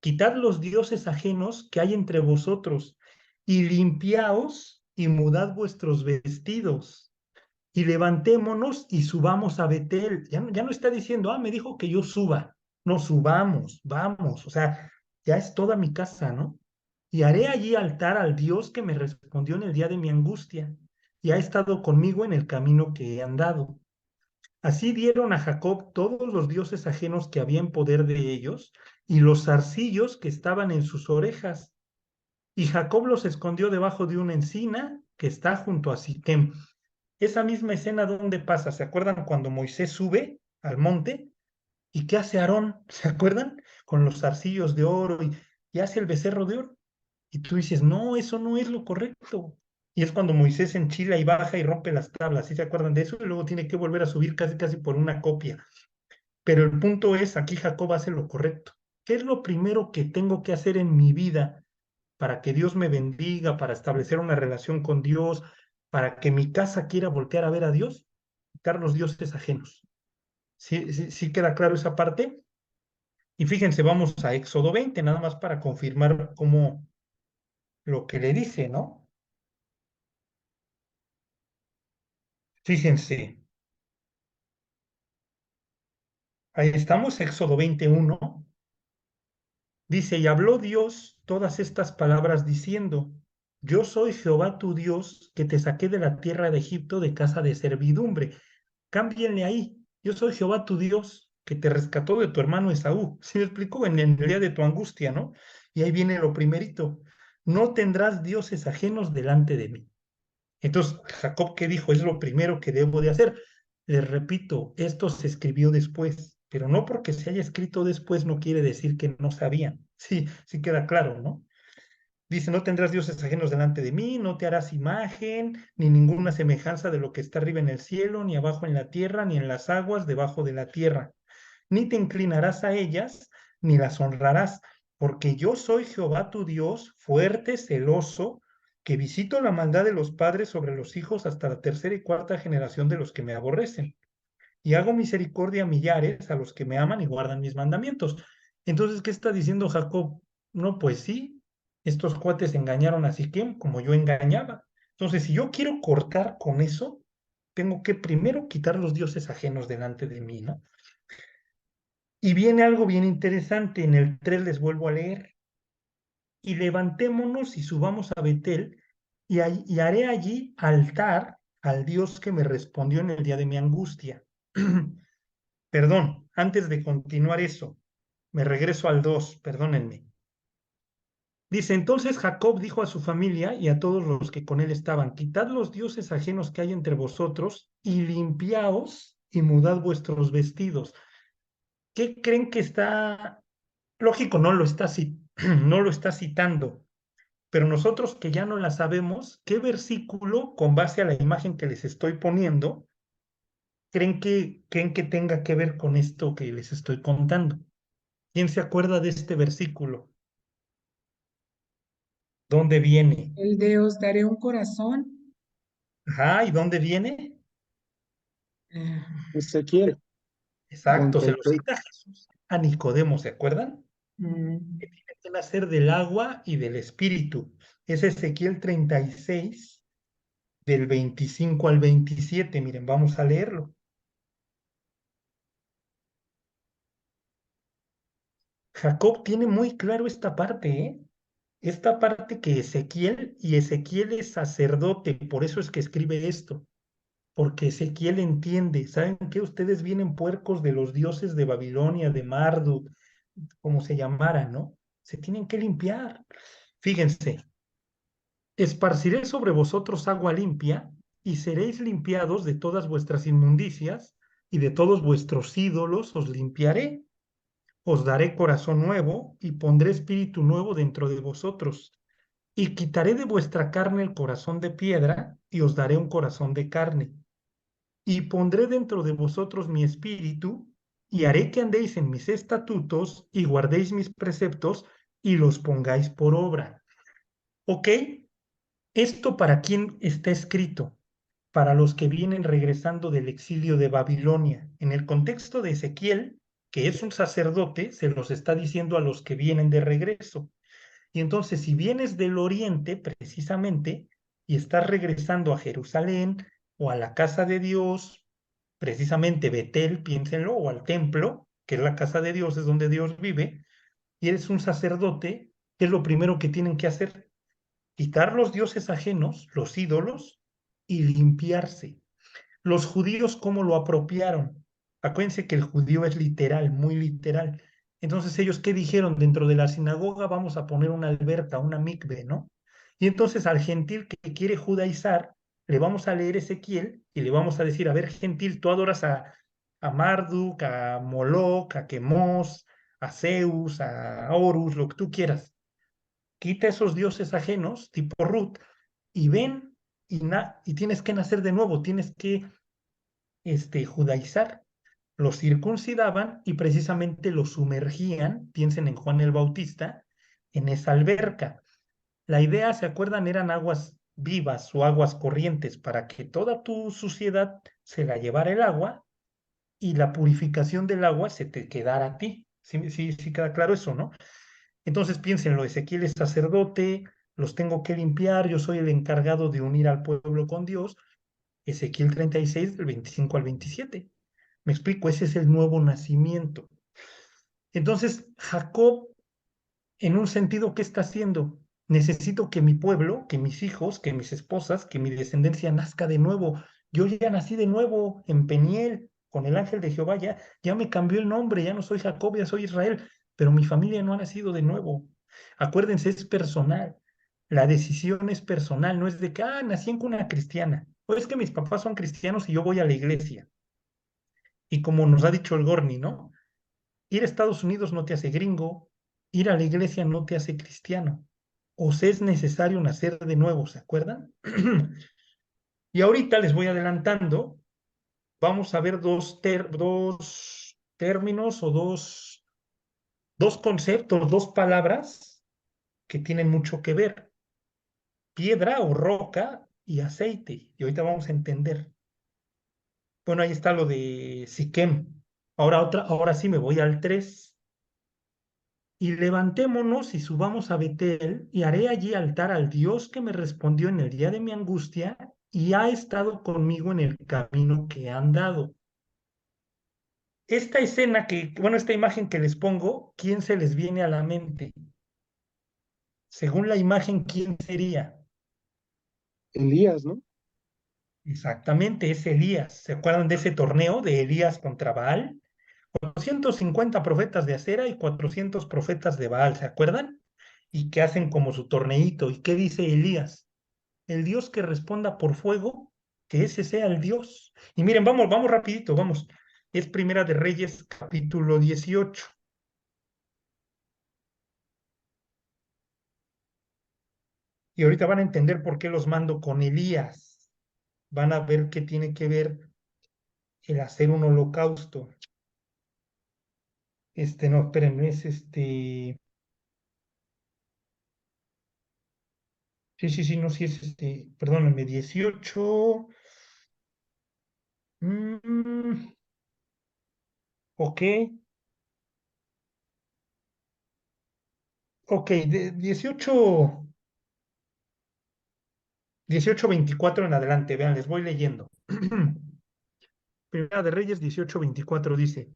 quitad los dioses ajenos que hay entre vosotros y limpiaos y mudad vuestros vestidos y levantémonos y subamos a Betel. Ya no está diciendo, me dijo que yo suba. No, subamos, vamos. O sea, ya es toda mi casa, ¿no? Y haré allí altar al Dios que me respondió en el día de mi angustia y ha estado conmigo en el camino que he andado. Así dieron a Jacob todos los dioses ajenos que había en poder de ellos y los zarcillos que estaban en sus orejas. Y Jacob los escondió debajo de una encina que está junto a Siquem. Esa misma escena, ¿dónde pasa? ¿Se acuerdan cuando Moisés sube al monte? ¿Y qué hace Aarón? ¿Se acuerdan? Con los zarcillos de oro y hace el becerro de oro. Y tú dices, no, eso no es lo correcto. Y es cuando Moisés enchila y baja y rompe las tablas. ¿Sí se acuerdan de eso? Y luego tiene que volver a subir casi casi por una copia. Pero el punto es, aquí Jacob hace lo correcto. ¿Qué es lo primero que tengo que hacer en mi vida para que Dios me bendiga, para establecer una relación con Dios, para que mi casa quiera voltear a ver a Dios? Quitar los dioses ajenos. ¿Sí queda claro esa parte? Y fíjense, vamos a Éxodo 20, nada más para confirmar cómo lo que le dice, ¿no? Fíjense, ahí estamos, Éxodo 21. Dice, y habló Dios todas estas palabras diciendo, yo soy Jehová tu Dios, que te saqué de la tierra de Egipto de casa de servidumbre. Cámbienle ahí, yo soy Jehová tu Dios, que te rescató de tu hermano Esaú. ¿Sí me explicó? En el día de tu angustia, ¿no? Y ahí viene lo primerito, no tendrás dioses ajenos delante de mí. Entonces, Jacob, ¿qué dijo? Es lo primero que debo de hacer. Les repito, esto se escribió después, pero no porque se haya escrito después no quiere decir que no sabían. Sí, sí queda claro, ¿no? Dice, no tendrás dioses ajenos delante de mí, no te harás imagen, ni ninguna semejanza de lo que está arriba en el cielo, ni abajo en la tierra, ni en las aguas debajo de la tierra. Ni te inclinarás a ellas, ni las honrarás, porque yo soy Jehová tu Dios, fuerte, celoso, que visito la maldad de los padres sobre los hijos hasta la tercera y cuarta generación de los que me aborrecen. Y hago misericordia a millares a los que me aman y guardan mis mandamientos. Entonces, ¿qué está diciendo Jacob? No, pues sí, estos cuates engañaron a Siquem como yo engañaba. Entonces, si yo quiero cortar con eso, tengo que primero quitar los dioses ajenos delante de mí, ¿no? Y viene algo bien interesante, en el 3 les vuelvo a leer, y levantémonos y subamos a Betel, y haré allí altar al Dios que me respondió en el día de mi angustia. Perdón, antes de continuar eso, me regreso al 2, perdónenme. Dice, entonces Jacob dijo a su familia y a todos los que con él estaban, quitad los dioses ajenos que hay entre vosotros y limpiaos y mudad vuestros vestidos. ¿Qué creen que está? Lógico, no lo está, no lo está citando, pero nosotros que ya no la sabemos, ¿qué versículo, con base a la imagen que les estoy poniendo, creen que tenga que ver con esto que les estoy contando? ¿Quién se acuerda de este versículo? ¿Dónde viene? El de os daré un corazón. Ajá, ¿y dónde viene? eh, Ezequiel Exacto, se lo 36. cita Jesús a Nicodemo, ¿se acuerdan? mm, Que tiene que nacer del agua y del espíritu. Es Ezequiel 36, del 25 al 27. Miren, vamos a leerlo. Jacob tiene muy claro esta parte, ¿eh? Esta parte que Ezequiel, y Ezequiel es sacerdote, por eso es que escribe esto, porque Ezequiel entiende, ¿saben qué? Ustedes vienen puercos de los dioses de Babilonia, de Marduk, como se llamaran, ¿no? Se tienen que limpiar. Fíjense, esparciré sobre vosotros agua limpia y seréis limpiados de todas vuestras inmundicias y de todos vuestros ídolos os limpiaré. Os daré corazón nuevo y pondré espíritu nuevo dentro de vosotros. Y quitaré de vuestra carne el corazón de piedra y os daré un corazón de carne. Y pondré dentro de vosotros mi espíritu y haré que andéis en mis estatutos y guardéis mis preceptos y los pongáis por obra. ¿Ok? ¿Esto para quién está escrito? Para los que vienen regresando del exilio de Babilonia. En el contexto de Ezequiel, que es un sacerdote, se los está diciendo a los que vienen de regreso. Y entonces, si vienes del oriente, precisamente, y estás regresando a Jerusalén o a la casa de Dios, precisamente Betel, piénsenlo, o al templo, que es la casa de Dios, es donde Dios vive, y eres un sacerdote, ¿qué es lo primero que tienen que hacer? Quitar los dioses ajenos, los ídolos, y limpiarse. Los judíos, ¿cómo lo apropiaron? Acuérdense que el judío es literal, muy literal. Entonces, ellos, ¿qué dijeron? Dentro de la sinagoga vamos a poner una alberca, una mikve, ¿no? Y entonces al gentil que quiere judaizar, le vamos a leer Ezequiel y le vamos a decir, a ver, gentil, tú adoras a Marduk, a Moloch, a Quemos, a Zeus, a Horus, lo que tú quieras. Quita esos dioses ajenos, tipo Ruth, y ven y tienes que nacer de nuevo, tienes que judaizar. Los circuncidaban y precisamente los sumergían, piensen en Juan el Bautista, en esa alberca. La idea, ¿se acuerdan? Eran aguas vivas o aguas corrientes para que toda tu suciedad se la llevara el agua y la purificación del agua se te quedara a ti. Sí, sí, sí queda claro eso, ¿no? Entonces piénsenlo, Ezequiel es sacerdote, los tengo que limpiar, yo soy el encargado de unir al pueblo con Dios. Ezequiel 36, del 25 al 27. Me explico, ese es el nuevo nacimiento. Entonces, Jacob, en un sentido, ¿qué está haciendo? Necesito que mi pueblo, que mis hijos, que mis esposas, que mi descendencia nazca de nuevo. Yo ya nací de nuevo en Peniel, con el ángel de Jehová, ya me cambió el nombre, ya no soy Jacob, ya soy Israel, pero mi familia no ha nacido de nuevo. Acuérdense, es personal. La decisión es personal, no es de que, nací en cuna cristiana. O es que mis papás son cristianos y yo voy a la iglesia. Y como nos ha dicho el Gorni, ¿no? Ir a Estados Unidos no te hace gringo, ir a la iglesia no te hace cristiano. Os es necesario nacer de nuevo, ¿se acuerdan? Y ahorita les voy adelantando, vamos a ver dos términos o dos conceptos, dos palabras que tienen mucho que ver. Piedra o roca y aceite. Y ahorita vamos a entender. Bueno, ahí está lo de Siquem. Ahora sí me voy al 3. Y levantémonos y subamos a Betel, y haré allí altar al Dios que me respondió en el día de mi angustia, y ha estado conmigo en el camino que he andado. Esta escena bueno, esta imagen que les pongo, ¿quién se les viene a la mente? Según la imagen, ¿quién sería? Elías, ¿no? Exactamente, es Elías. ¿Se acuerdan de ese torneo de Elías contra Baal? 450 profetas de Acera y 400 profetas de Baal, ¿se acuerdan? Y que hacen como su torneíto. ¿Y qué dice Elías? El Dios que responda por fuego, que ese sea el Dios. Y miren, vamos rapidito, vamos. Es Primera de Reyes, capítulo 18. Y ahorita van a entender por qué los mando con Elías. Van a ver qué tiene que ver el hacer un holocausto. No, espérenme, es Sí, no, sí es perdónenme, 18. mm, ok, ok, de 18:24 en adelante, vean, les voy leyendo. Primera de Reyes 18:24 dice: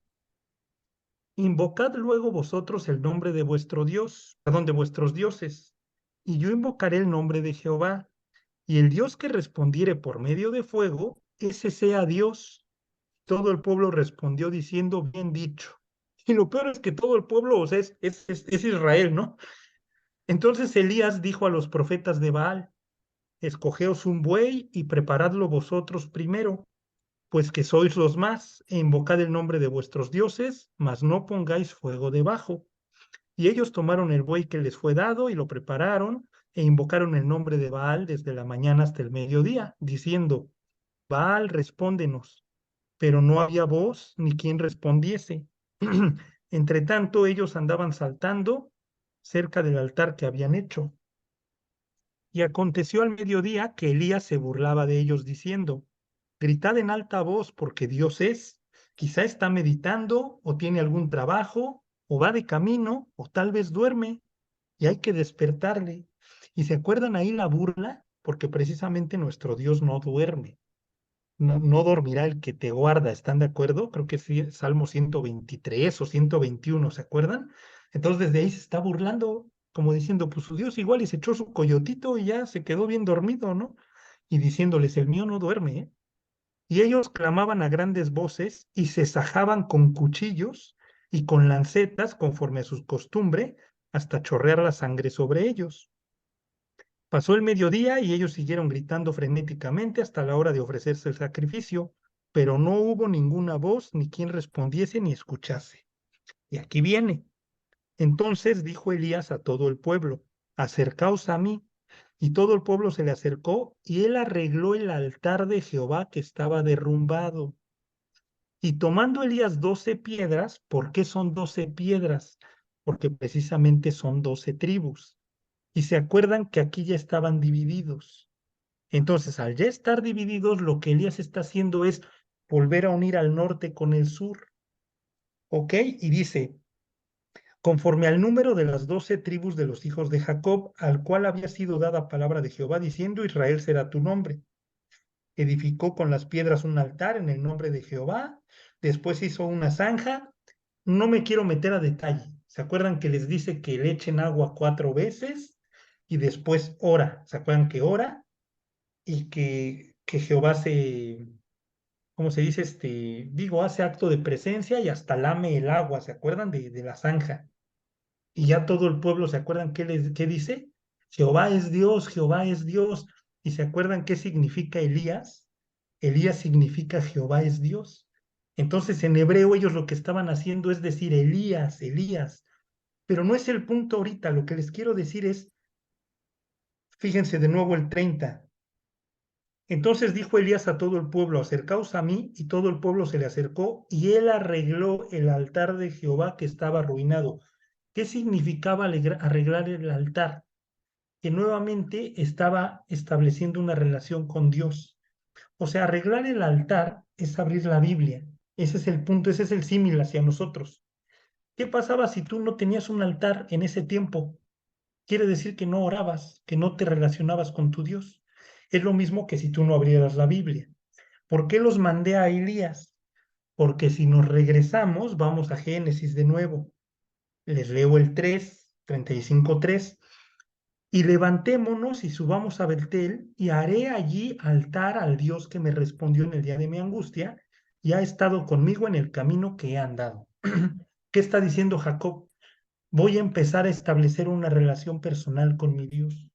Invocad luego vosotros el nombre de vuestro Dios, perdón, de vuestros dioses, y yo invocaré el nombre de Jehová, y el Dios que respondiere por medio de fuego, ese sea Dios. Todo el pueblo respondió diciendo, bien dicho. Y lo peor es que todo el pueblo, o sea, es Israel, ¿no? Entonces Elías dijo a los profetas de Baal: Escogeos un buey y preparadlo vosotros primero, pues que sois los más, e invocad el nombre de vuestros dioses, mas no pongáis fuego debajo. Y ellos tomaron el buey que les fue dado y lo prepararon, e invocaron el nombre de Baal desde la mañana hasta el mediodía, diciendo: Baal, respóndenos. Pero no había voz ni quien respondiese. Entre tanto, ellos andaban saltando cerca del altar que habían hecho. Y aconteció al mediodía que Elías se burlaba de ellos diciendo: Gritad en alta voz porque Dios es. Quizá está meditando o tiene algún trabajo o va de camino o tal vez duerme y hay que despertarle. ¿Y se acuerdan ahí la burla? Porque precisamente nuestro Dios no duerme. No dormirá el que te guarda, ¿están de acuerdo? Creo que sí, Salmo 123 o 121, ¿se acuerdan? Entonces desde ahí se está burlando, como diciendo, pues su Dios igual y se echó su coyotito y ya se quedó bien dormido, ¿no? Y diciéndoles, el mío no duerme, ¿eh? Y ellos clamaban a grandes voces y se sajaban con cuchillos y con lancetas conforme a su costumbre, hasta chorrear la sangre sobre ellos. Pasó el mediodía y ellos siguieron gritando frenéticamente hasta la hora de ofrecerse el sacrificio, pero no hubo ninguna voz, ni quien respondiese ni escuchase. Y aquí viene. Entonces dijo Elías a todo el pueblo: Acercaos a mí. Y todo el pueblo se le acercó, y él arregló el altar de Jehová que estaba derrumbado. Y tomando Elías 12 piedras, ¿por qué son 12 piedras? Porque precisamente son 12 tribus. Y se acuerdan que aquí ya estaban divididos. Entonces, al ya estar divididos, lo que Elías está haciendo es volver a unir al norte con el sur. ¿Ok? Y dice, conforme al número de las 12 tribus de los hijos de Jacob, al cual había sido dada palabra de Jehová, diciendo, Israel será tu nombre. Edificó con las piedras un altar en el nombre de Jehová, después hizo una zanja. No me quiero meter a detalle. ¿Se acuerdan que les dice que le echen agua 4 veces y después ora? ¿Se acuerdan que ora? Y que Jehová ¿cómo se dice? Digo, hace acto de presencia y hasta lame el agua, ¿se acuerdan de la zanja? Y ya todo el pueblo, ¿se acuerdan qué dice? Jehová es Dios, Jehová es Dios. ¿Y se acuerdan qué significa Elías? Elías significa Jehová es Dios. Entonces en hebreo ellos lo que estaban haciendo es decir Elías, Elías. Pero no es el punto ahorita, lo que les quiero decir es, fíjense de nuevo el 30. Entonces dijo Elías a todo el pueblo: Acercaos a mí, y todo el pueblo se le acercó, y él arregló el altar de Jehová que estaba arruinado. ¿Qué significaba arreglar el altar? Que nuevamente estaba estableciendo una relación con Dios. O sea, arreglar el altar es abrir la Biblia. Ese es el punto, ese es el símil hacia nosotros. ¿Qué pasaba si tú no tenías un altar en ese tiempo? Quiere decir que no orabas, que no te relacionabas con tu Dios. Es lo mismo que si tú no abrieras la Biblia. ¿Por qué los mandé a Elías? Porque si nos regresamos, vamos a Génesis de nuevo. Les leo el 35:3. Y levantémonos y subamos a Betel, y haré allí altar al Dios que me respondió en el día de mi angustia, y ha estado conmigo en el camino que he andado. ¿Qué está diciendo Jacob? Voy a empezar a establecer una relación personal con mi Dios.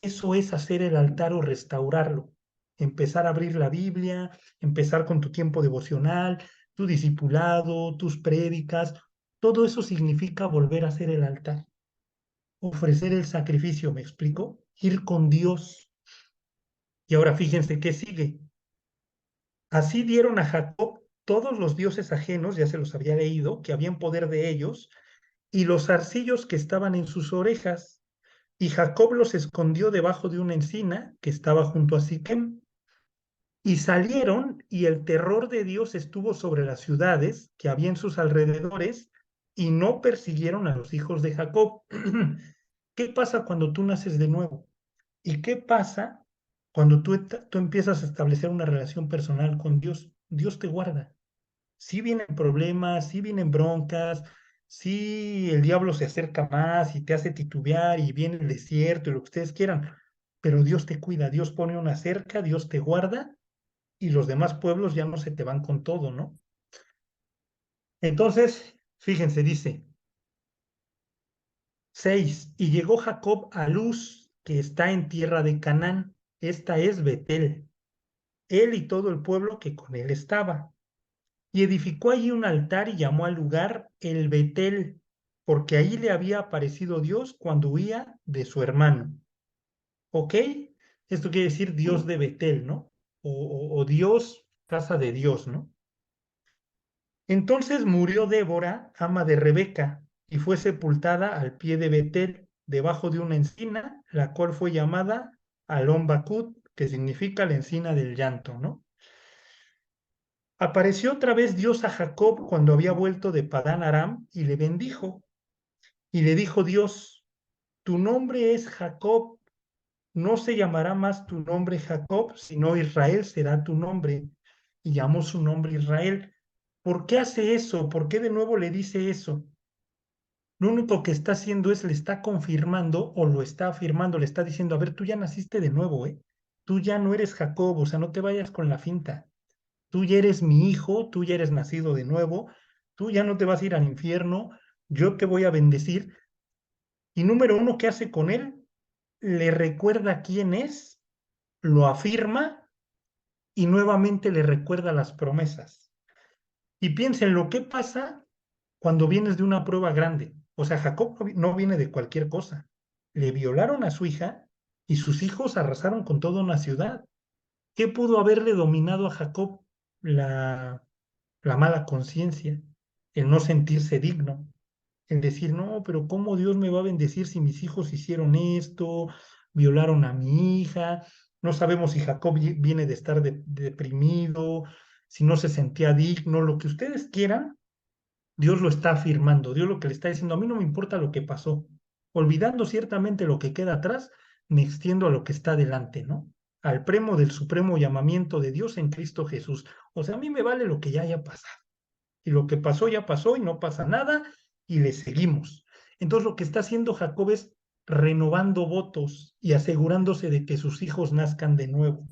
Eso es hacer el altar o restaurarlo. Empezar a abrir la Biblia, empezar con tu tiempo devocional, tu discipulado, tus prédicas. Todo eso significa volver a hacer el altar, ofrecer el sacrificio, ¿me explico? Ir con Dios. Y ahora fíjense qué sigue. Así dieron a Jacob todos los dioses ajenos, ya se los había leído, que habían poder de ellos, y los zarcillos que estaban en sus orejas. Y Jacob los escondió debajo de una encina que estaba junto a Siquem. Y salieron, y el terror de Dios estuvo sobre las ciudades que había en sus alrededores, y no persiguieron a los hijos de Jacob. ¿Qué pasa cuando tú naces de nuevo? ¿Y qué pasa cuando tú empiezas a establecer una relación personal con Dios? Dios te guarda. Sí vienen problemas, sí vienen broncas, sí el diablo se acerca más y te hace titubear y viene el desierto y lo que ustedes quieran, pero Dios te cuida, Dios pone una cerca, Dios te guarda y los demás pueblos ya no se te van con todo, ¿no? Entonces, fíjense, dice 6, y llegó Jacob a Luz, que está en tierra de Canaán, esta es Betel, él y todo el pueblo que con él estaba. Y edificó allí un altar y llamó al lugar el Betel, porque ahí le había aparecido Dios cuando huía de su hermano. ¿Ok? Esto quiere decir Dios de Betel, ¿no? O Dios, casa de Dios, ¿no? Entonces murió Débora, ama de Rebeca, y fue sepultada al pie de Betel, debajo de una encina, la cual fue llamada Alon Bakut, que significa la encina del llanto, ¿no? Apareció otra vez Dios a Jacob cuando había vuelto de Padán Aram y le bendijo. Y le dijo Dios, tu nombre es Jacob, no se llamará más tu nombre Jacob, sino Israel será tu nombre. Y llamó su nombre Israel. ¿Por qué hace eso? ¿Por qué de nuevo le dice eso? Lo único que está haciendo es le está confirmando o lo está afirmando, le está diciendo, a ver, tú ya naciste de nuevo, ¿eh? Tú ya no eres Jacob, o sea, no te vayas con la finta. Tú ya eres mi hijo, tú ya eres nacido de nuevo, tú ya no te vas a ir al infierno, yo te voy a bendecir. Y número uno, ¿qué hace con él? Le recuerda quién es, lo afirma y nuevamente le recuerda las promesas. Y piensen lo que pasa cuando vienes de una prueba grande. O sea, Jacob no viene de cualquier cosa. Le violaron a su hija y sus hijos arrasaron con toda una ciudad. ¿Qué pudo haberle dominado a Jacob? La la mala conciencia, el no sentirse digno, el decir, no, pero ¿cómo Dios me va a bendecir si mis hijos hicieron esto, violaron a mi hija? No sabemos si Jacob viene de estar deprimido, si no se sentía digno, lo que ustedes quieran, Dios lo está afirmando, Dios lo que le está diciendo, a mí no me importa lo que pasó, olvidando ciertamente lo que queda atrás, me extiendo a lo que está adelante, ¿no? Al premo del supremo llamamiento de Dios en Cristo Jesús. O sea, a mí me vale lo que ya haya pasado. Y lo que pasó ya pasó y no pasa nada y le seguimos. Entonces lo que está haciendo Jacob es renovando votos y asegurándose de que sus hijos nazcan de nuevo.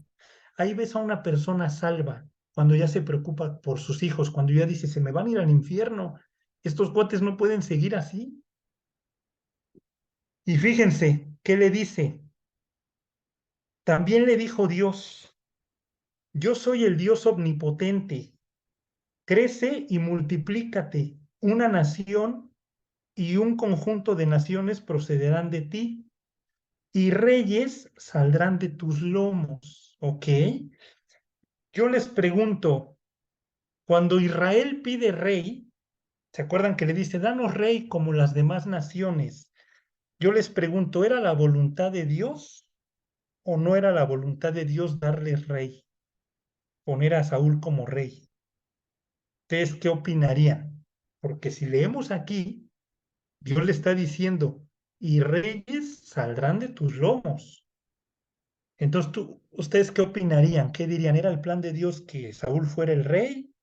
Ahí ves a una persona salva cuando ya se preocupa por sus hijos, cuando ya dice, se me van a ir al infierno, estos cuates no pueden seguir así. Y fíjense, ¿qué le dice? También le dijo Dios, yo soy el Dios omnipotente, crece y multiplícate, una nación y un conjunto de naciones procederán de ti, y reyes saldrán de tus lomos. ¿Ok? Yo les pregunto, cuando Israel pide rey, ¿se acuerdan que le dice, danos rey como las demás naciones? Yo les pregunto, ¿era la voluntad de Dios o no era la voluntad de Dios darles rey, poner a Saúl como rey? ¿Ustedes qué opinarían? Porque si leemos aquí, Dios le está diciendo, y reyes saldrán de tus lomos. Entonces, ¿ustedes qué opinarían? ¿Qué dirían? ¿Era el plan de Dios que Saúl fuera el rey?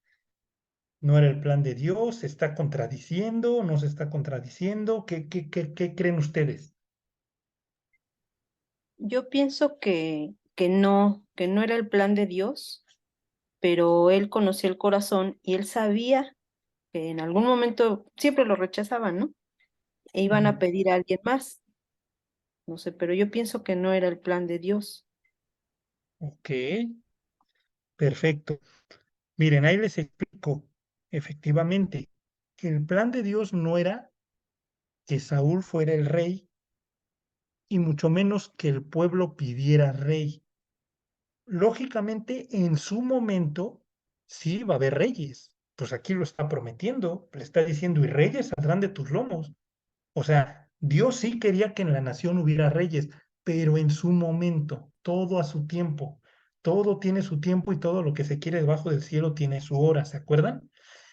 ¿No era el plan de Dios? ¿Se está contradiciendo? ¿No se está contradiciendo? ¿Qué creen ustedes? Yo pienso que no era el plan de Dios, pero él conocía el corazón y él sabía que en algún momento siempre lo rechazaban, ¿no? E iban a pedir a alguien más. No sé, pero yo pienso que no era el plan de Dios. Ok, perfecto. Miren, ahí les explico. Efectivamente, que el plan de Dios no era que Saúl fuera el rey y mucho menos que el pueblo pidiera rey. Lógicamente, en su momento, sí va a haber reyes. Pues aquí lo está prometiendo, le está diciendo, y reyes saldrán de tus lomos. O sea, Dios sí quería que en la nación hubiera reyes, pero en su momento, todo a su tiempo. Todo tiene su tiempo y todo lo que se quiere debajo del cielo tiene su hora, ¿se acuerdan?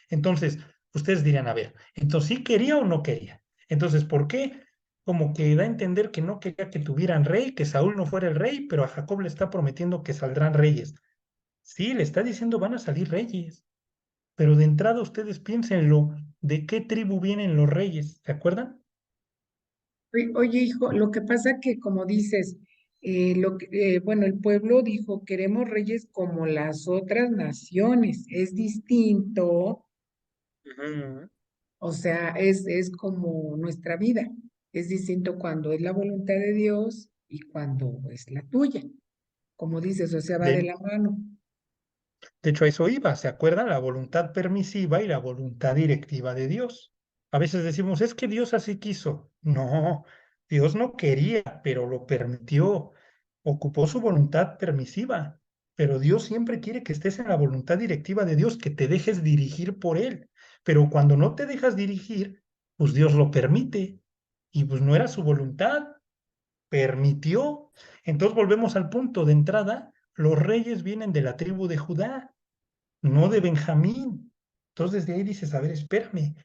Entonces, ustedes dirán, a ver, entonces sí quería o no quería. Entonces, ¿por qué? Como que da a entender que no quería que tuvieran rey, que Saúl no fuera el rey, pero a Jacob le está prometiendo que saldrán reyes. Sí, le está diciendo van a salir reyes, pero de entrada ustedes piénsenlo, ¿de qué tribu vienen los reyes? ¿Se acuerdan? Oye, hijo, lo que pasa que como dices, bueno, el pueblo dijo, queremos reyes como las otras naciones. Es distinto, Ujú. o sea, es como nuestra vida. Es distinto cuando es la voluntad de Dios y cuando es la tuya. Como dices, o sea, va de De, la mano. de hecho, a eso iba, ¿se acuerdan? La voluntad permisiva y la voluntad directiva de Dios. A veces decimos, es que Dios así quiso. No, Dios no quería, pero lo permitió. Ocupó su voluntad permisiva, pero Dios siempre quiere que estés en la voluntad directiva de Dios, que te dejes dirigir por Él. Pero cuando no te dejas dirigir, pues Dios lo permite. Y pues no era su voluntad, permitió. Entonces volvemos al punto de entrada, los reyes vienen de la tribu de Judá, no de Benjamín. Entonces de ahí dices, a ver, espérame.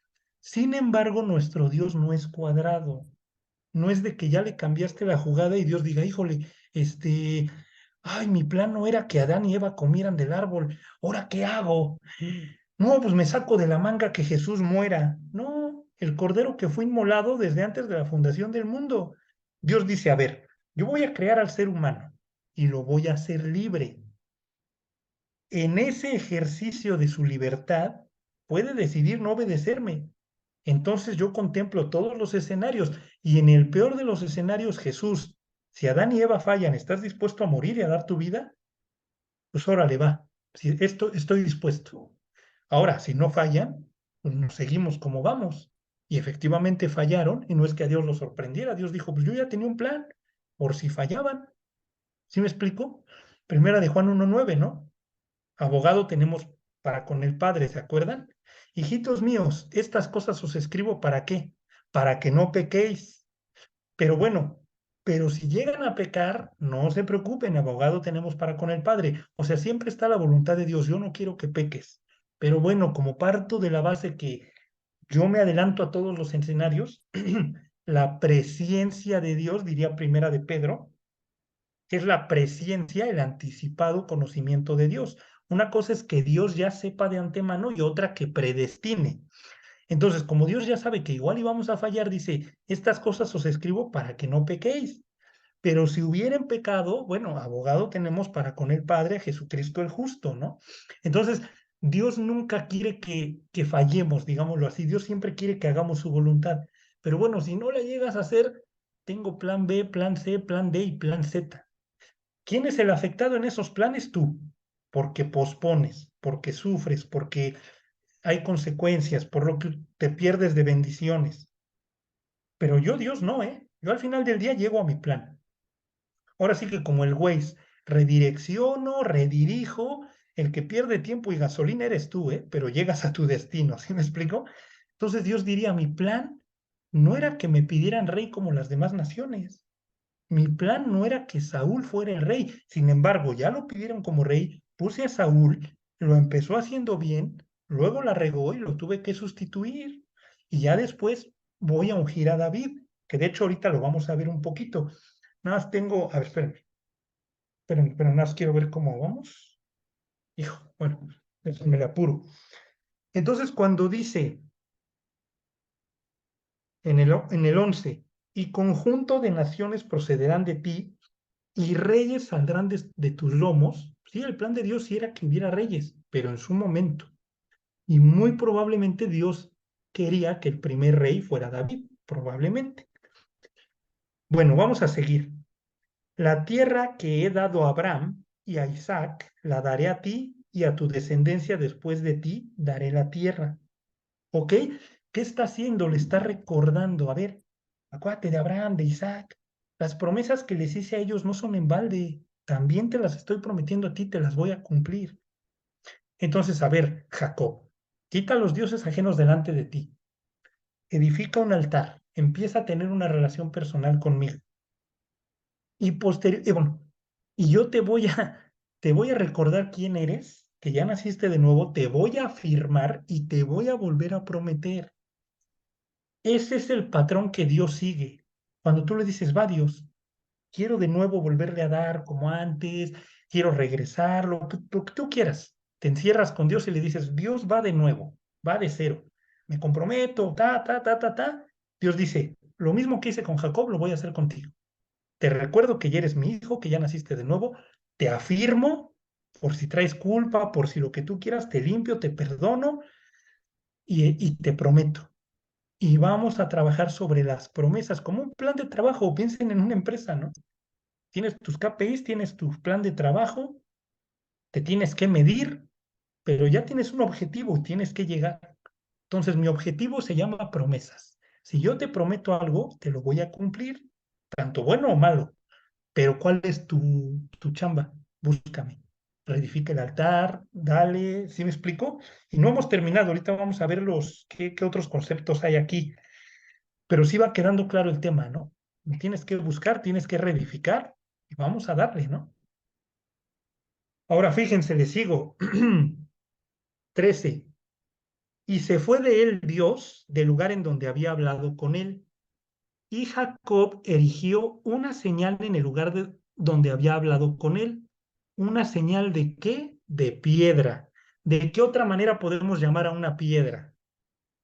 Sin embargo, nuestro Dios no es cuadrado. No es de que ya le cambiaste la jugada y Dios diga, híjole, ay, mi plan no era que Adán y Eva comieran del árbol. ¿Ahora qué hago? No, pues me saco de la manga que Jesús muera. No, el cordero que fue inmolado desde antes de la fundación del mundo. Dios dice, a ver, yo voy a crear al ser humano y lo voy a hacer libre. En ese ejercicio de su libertad, puede decidir no obedecerme. Entonces yo contemplo todos los escenarios y en el peor de los escenarios, Jesús, si Adán y Eva fallan, ¿estás dispuesto a morir y a dar tu vida? Pues órale, va. Si esto estoy dispuesto. Ahora, si no fallan, pues nos seguimos como vamos. Y efectivamente fallaron, y no es que a Dios lo sorprendiera. Dios dijo, pues yo ya tenía un plan, por si fallaban. ¿Sí me explico? Primera de Juan 1:9, ¿no? Abogado tenemos para con el Padre, ¿se acuerdan? Hijitos míos, estas cosas os escribo ¿para qué? Para que no pequéis. Pero bueno, pero si llegan a pecar, no se preocupen, abogado tenemos para con el Padre. O sea, siempre está la voluntad de Dios. Yo no quiero que peques. Pero bueno, como parto de la base que yo me adelanto a todos los escenarios, la presciencia de Dios, diría primera de Pedro, que es la presciencia, el anticipado conocimiento de Dios. Una cosa es que Dios ya sepa de antemano y otra que predestine. Entonces, como Dios ya sabe que igual íbamos a fallar, dice, estas cosas os escribo para que no pequéis. Pero si hubieran pecado, bueno, abogado tenemos para con el Padre, Jesucristo el justo, ¿no? Entonces, Dios nunca quiere que fallemos, digámoslo así. Dios siempre quiere que hagamos su voluntad. Pero bueno, si no la llegas a hacer, tengo plan B, plan C, plan D y plan Z. ¿Quién es el afectado en esos planes? Tú, porque pospones, porque sufres, porque hay consecuencias, por lo que te pierdes de bendiciones. Pero yo, Dios, no, ¿eh? Yo al final del día llego a mi plan. Ahora sí que como el Waze, redirecciono, redirijo, el que pierde tiempo y gasolina eres tú, ¿eh? Pero llegas a tu destino, ¿sí me explico? Entonces Dios diría, mi plan no era que me pidieran rey como las demás naciones. Mi plan no era que Saúl fuera el rey. Sin embargo, ya lo pidieron como rey, puse a Saúl, lo empezó haciendo bien, luego la regó y lo tuve que sustituir. Y ya después voy a ungir a David, que de hecho ahorita lo vamos a ver un poquito. Nada más tengo, a ver, espérenme, pero nada más quiero ver cómo vamos. Hijo, bueno, me le apuro. Entonces, cuando dice en el 11, y conjunto de naciones procederán de ti, y reyes saldrán de tus lomos. Sí, el plan de Dios sí era que hubiera reyes, pero en su momento. Y muy probablemente Dios quería que el primer rey fuera David, probablemente. Bueno, vamos a seguir. La tierra que he dado a Abraham y a Isaac, la daré a ti y a tu descendencia después de ti, daré la tierra. ¿Ok? ¿Qué está haciendo? Le está recordando. A ver, acuérdate de Abraham, de Isaac. Las promesas que les hice a ellos no son en balde. También te las estoy prometiendo a ti, te las voy a cumplir. Entonces, a ver, Jacob, quita a los dioses ajenos delante de ti. Edifica un altar. Empieza a tener una relación personal conmigo. Y bueno, y yo te voy a recordar quién eres, que ya naciste de nuevo, te voy a afirmar y te voy a volver a prometer. Ese es el patrón que Dios sigue. Cuando tú le dices, va Dios, quiero de nuevo volverle a dar como antes, quiero regresar, lo que tú quieras. Te encierras con Dios y le dices, Dios va de nuevo, va de cero. Me comprometo, ta. Dios dice, lo mismo que hice con Jacob, lo voy a hacer contigo. Te recuerdo que ya eres mi hijo, que ya naciste de nuevo. Te afirmo, por si traes culpa, por si lo que tú quieras, te limpio, te perdono y te prometo. Y vamos a trabajar sobre las promesas como un plan de trabajo. Piensen en una empresa, ¿no? Tienes tus KPIs, tienes tu plan de trabajo, te tienes que medir, pero ya tienes un objetivo y tienes que llegar. Entonces, mi objetivo se llama promesas. Si yo te prometo algo, te lo voy a cumplir, tanto bueno o malo. Pero ¿cuál es tu chamba? Búscame. Reedifica el altar, dale, ¿sí me explico? Y no hemos terminado, ahorita vamos a ver qué otros conceptos hay aquí, pero sí va quedando claro el tema, ¿no? Tienes que buscar, tienes que reedificar y vamos a darle, ¿no? Ahora fíjense, les sigo. 13. Y se fue de él Dios del lugar en donde había hablado con él. Y Jacob erigió una señal en el lugar donde había hablado con él. ¿Una señal de qué? De piedra. ¿De qué otra manera podemos llamar a una piedra?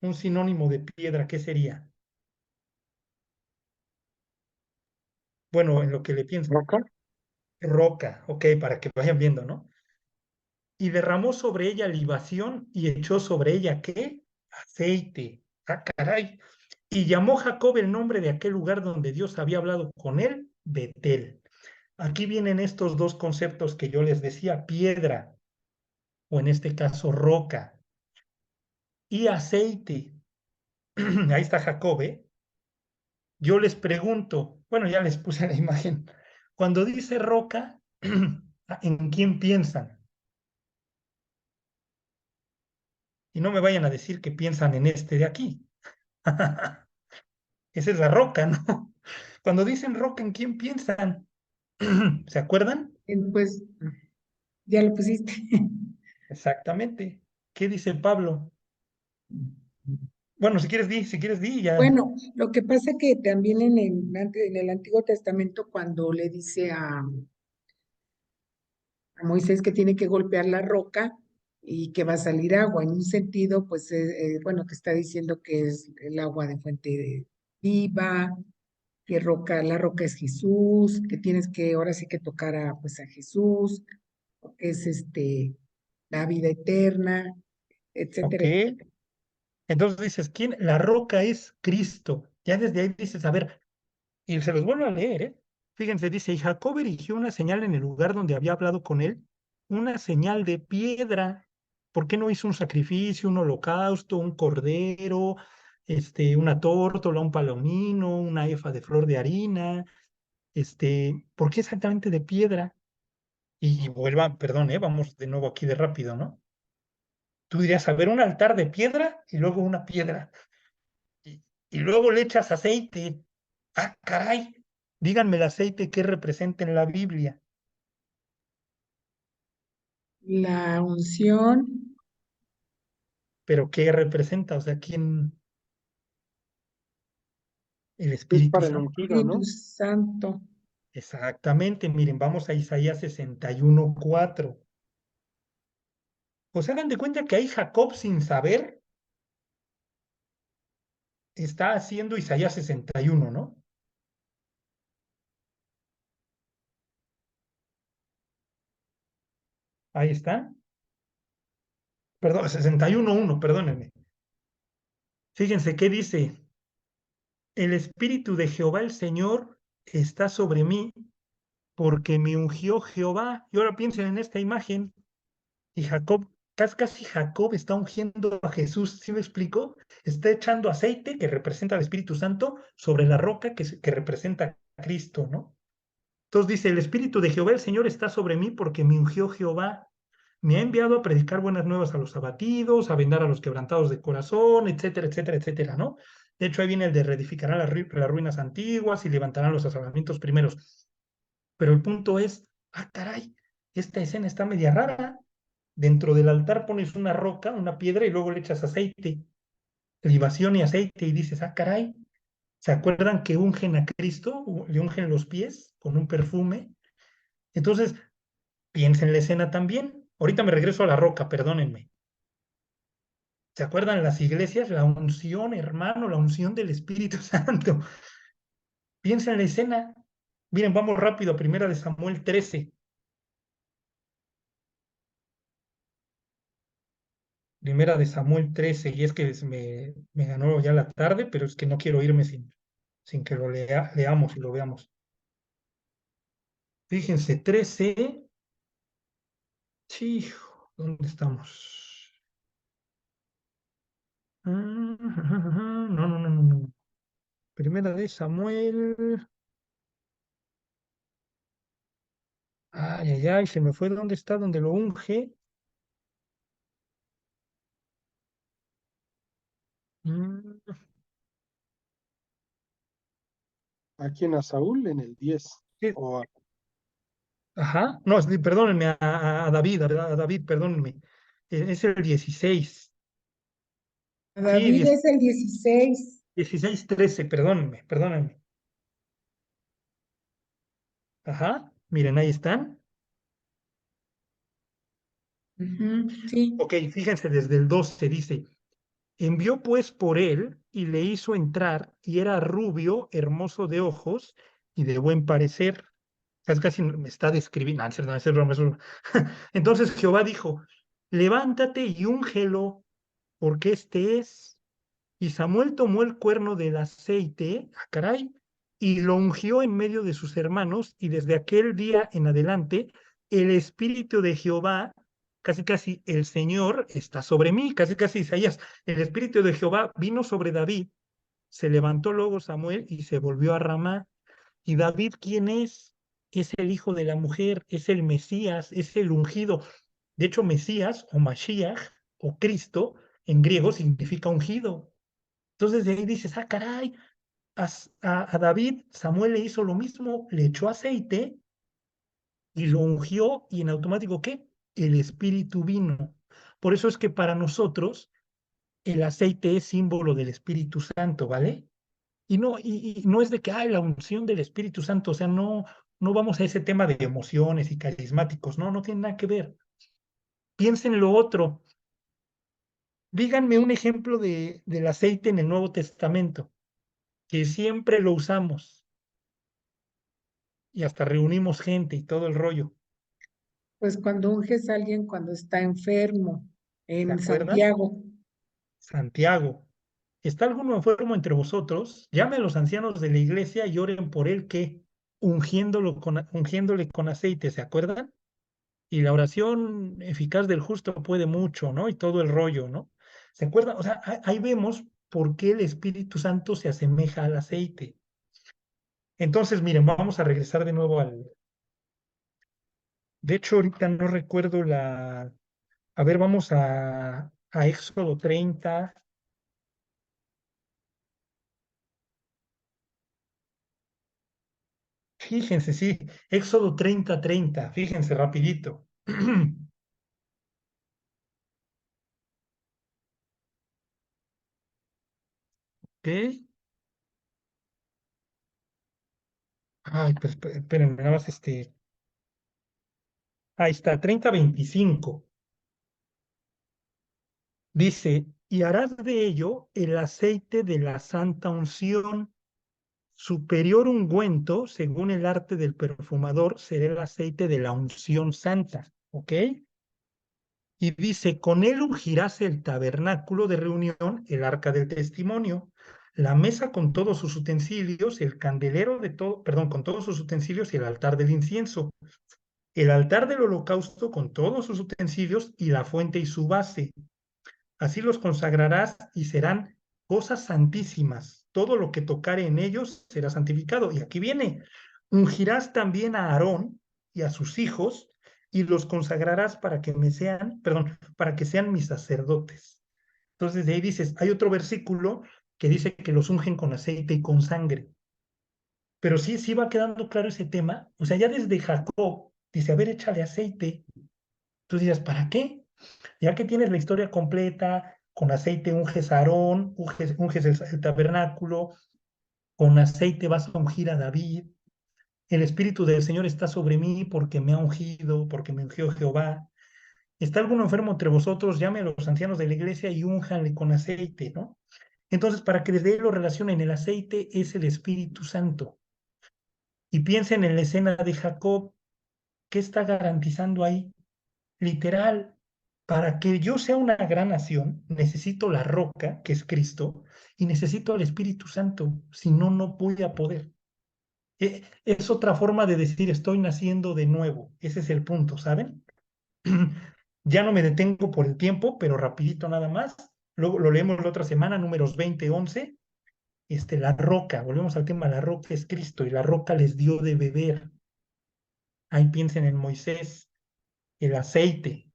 Un sinónimo de piedra, ¿qué sería? Bueno, en lo que le pienso. ¿Roca? Roca, ok, para que vayan viendo, ¿no? Y derramó sobre ella libación y echó sobre ella, ¿qué? Aceite. Ah, caray. Y llamó Jacob el nombre de aquel lugar donde Dios había hablado con él, Betel. Aquí vienen estos dos conceptos que yo les decía, piedra, o en este caso roca, y aceite. Ahí está Jacob, ¿eh? Yo les pregunto, bueno, ya les puse la imagen, cuando dice roca, ¿en quién piensan? Y no me vayan a decir que piensan en este de aquí. Esa es la roca, ¿no? Cuando dicen roca, ¿en quién piensan? ¿Se acuerdan? Pues ya lo pusiste. Exactamente. ¿Qué dice Pablo? Bueno, si quieres di, ya. Bueno, lo que pasa que también en el Antiguo Testamento, cuando le dice a Moisés que tiene que golpear la roca y que va a salir agua, en un sentido, pues, bueno, te está diciendo que es el agua de fuente viva, que la roca es Jesús, que tienes que ahora sí que tocar pues a Jesús, que es la vida eterna, Ok. etcétera. Entonces dices, ¿quién? La roca es Cristo. Ya desde ahí dices, a ver, y se los vuelvo a leer, ¿eh? Fíjense, dice, y Jacob erigió una señal en el lugar donde había hablado con él, una señal de piedra. ¿Por qué no hizo un sacrificio, un holocausto, un cordero, una tórtola, un palomino, una efa de flor de harina? ¿Por qué exactamente de piedra? Y vuelva, perdón, vamos de nuevo aquí de rápido, ¿no? Tú dirías, a ver, un altar de piedra y luego una piedra. Y luego le echas aceite. Ah, caray. Díganme el aceite que representa en la Biblia. La unción, Pero ¿qué representa? O sea, ¿quién? El Es Espíritu para el Santo. ungido, Espíritu ¿no? Santo. Exactamente. Miren, vamos a Isaías 61:4. Pues hagan de cuenta que ahí Jacob, sin saber, está haciendo Isaías 61, ¿no? Ahí está. perdón, 61:1, perdónenme. Fíjense qué dice: el Espíritu de Jehová el Señor está sobre mí, porque me ungió Jehová. Y ahora piensen en esta imagen, y Jacob, casi Jacob está ungiendo a Jesús, ¿sí me explico? Está echando aceite, que representa al Espíritu Santo, sobre la roca que representa a Cristo, ¿no? Entonces dice: el Espíritu de Jehová el Señor está sobre mí, porque me ungió Jehová. Me ha enviado a predicar buenas nuevas a los abatidos, a vendar a los quebrantados de corazón, etcétera, etcétera, etcétera, ¿no? De hecho, ahí viene el de reedificarán las ruinas antiguas y levantarán los asentamientos primeros. Pero el punto es, caray, esta escena está media rara. Dentro del altar pones una roca, una piedra, y luego le echas aceite, libación y aceite, y dices: caray, ¿se acuerdan que ungen a Cristo? Le ungen los pies con un perfume. Entonces, piensa en la escena también. Ahorita me regreso a la roca, perdónenme. ¿Se acuerdan las iglesias? La unción, hermano, la unción del Espíritu Santo. Piensa en la escena. Miren, vamos rápido a 1 Samuel 13. 1 Samuel 13, y es que me ganó ya la tarde, pero es que no quiero irme sin que lo leamos y lo veamos. Fíjense, 13. Sí, ¿dónde estamos? No, no, no, no, no. 1 Samuel. Ay, ay, ay, se me fue. ¿Dónde está? ¿Dónde lo unge? Mm, ¿A quién? ¿A Saúl en el 10? sí, O a- ajá, no, perdónenme, a David, a David, perdónenme. Es el 16. Sí, David es el 16. 16, 13, perdónenme, perdónenme. Ajá, miren, ahí están. Ujú, sí. Ok, fíjense, desde el 12 dice: envió pues por él y le hizo entrar, y era rubio, hermoso de ojos y de buen parecer. Casi me está describiendo. No, no, es broma, es broma. Entonces Jehová dijo: levántate y úngelo, porque este es. Y Samuel tomó el cuerno del aceite, caray, y lo ungió en medio de sus hermanos, y desde aquel día en adelante, el Espíritu de Jehová, casi el Señor, está sobre mí, casi Isaías, el Espíritu de Jehová vino sobre David. Se levantó luego Samuel y se volvió a Ramá. ¿Y David quién es? Es el hijo de la mujer, es el Mesías, es el ungido. De hecho, Mesías o Mashiach o Cristo en griego significa ungido. Entonces de ahí dices: caray, a David Samuel le hizo lo mismo, le echó aceite y lo ungió, y en automático, ¿qué? El Espíritu vino. Por eso es que para nosotros el aceite es símbolo del Espíritu Santo, ¿vale? Y no es de que, la unción del Espíritu Santo, o sea, no, no vamos a ese tema de emociones y carismáticos, no, no tiene nada que ver. Piensen lo otro. Díganme un ejemplo del aceite en el Nuevo Testamento, que siempre lo usamos y hasta reunimos gente y todo el rollo. Pues cuando unges a alguien cuando está enfermo, ¿Se en acuerdan? Santiago. Santiago. ¿Está alguno enfermo entre vosotros? Llame a los ancianos de la iglesia y oren por él, que ungiéndole con aceite, ¿se acuerdan? Y la oración eficaz del justo puede mucho, ¿no? Y todo el rollo, ¿no? ¿Se acuerdan? O sea, ahí vemos por qué el Espíritu Santo se asemeja al aceite. Entonces, miren, vamos a regresar de nuevo al... De hecho, ahorita no recuerdo la... A ver, vamos a Éxodo 30. Fíjense, sí, Éxodo 30:30. Fíjense rapidito. Ok. Ay, pues espérenme, nada más ahí está, 30:25. Dice: y harás de ello el aceite de la santa unción, superior ungüento, según el arte del perfumador, será el aceite de la unción santa. ¿Ok? Y dice, con él ungirás el tabernáculo de reunión, el arca del testimonio, la mesa con todos sus utensilios, el candelero de todo, perdón, con todos sus utensilios y el altar del incienso, el altar del holocausto con todos sus utensilios y la fuente y su base. Así los consagrarás y serán cosas santísimas. Todo lo que tocare en ellos será santificado. Y aquí viene, ungirás también a Aarón y a sus hijos y los consagrarás para que me sean, perdón, para que sean mis sacerdotes. Entonces de ahí dices, hay otro versículo que dice que los ungen con aceite y con sangre. Pero sí va quedando claro ese tema. O sea, ya desde Jacob dice, a ver, échale aceite. Tú dices, ¿para qué? Ya que tienes la historia completa, con aceite unges a Aarón, unges el tabernáculo, con aceite vas a ungir a David. El Espíritu del Señor está sobre mí porque me ha ungido, porque me ungió Jehová. ¿Está alguno enfermo entre vosotros? Llame a los ancianos de la iglesia y únjanle con aceite, ¿no? Entonces, para que desde ahí lo relacionen, el aceite es el Espíritu Santo. Y piensen en la escena de Jacob, ¿qué está garantizando ahí? Literal, para que yo sea una gran nación, necesito la roca, que es Cristo, y necesito al Espíritu Santo, si no, no voy a poder. Es otra forma de decir, estoy naciendo de nuevo. Ese es el punto, ¿saben? Ya no me detengo por el tiempo, pero rapidito nada más. Luego lo leemos la otra semana, números 20, 11. La roca, volvemos al tema, la roca es Cristo y la roca les dio de beber. Ahí piensen en Moisés, el aceite.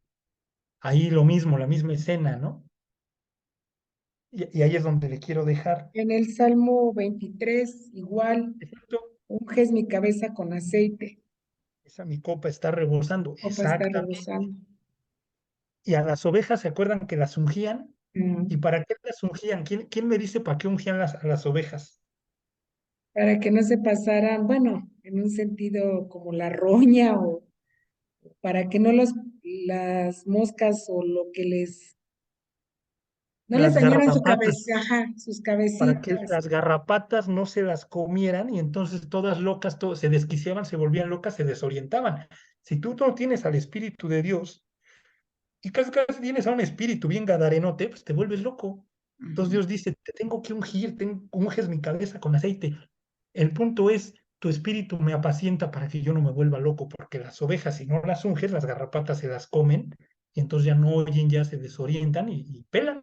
Ahí lo mismo, la misma escena, ¿no? Y ahí es donde le quiero dejar. En el Salmo 23, igual, Exacto. unges mi cabeza con aceite, Esa mi copa está rebosando. copa está Exactamente. rebosando. Y a las ovejas, ¿se acuerdan que las ungían? ¿Y Mm, para qué las ungían? ¿Quién me dice para qué ungían a las ovejas? para que no se pasaran, bueno, en un sentido como la roña o para que no las moscas o lo que no les Las dañaran su garrapatas. cabeza, ajá, sus Para que cabecitas. las garrapatas no se las comieran y entonces todas locas, se desquiciaban, se volvían locas, se desorientaban. Si tú no tienes al Espíritu de Dios y casi tienes a un espíritu bien gadarenote, pues te vuelves loco. Entonces Ujú. Dios dice, te tengo que ungir, unges mi cabeza con aceite. El punto es, tu espíritu me apacienta para que yo no me vuelva loco, porque las ovejas, si no las unges, las garrapatas se las comen y entonces ya no oyen, ya se desorientan y pelan.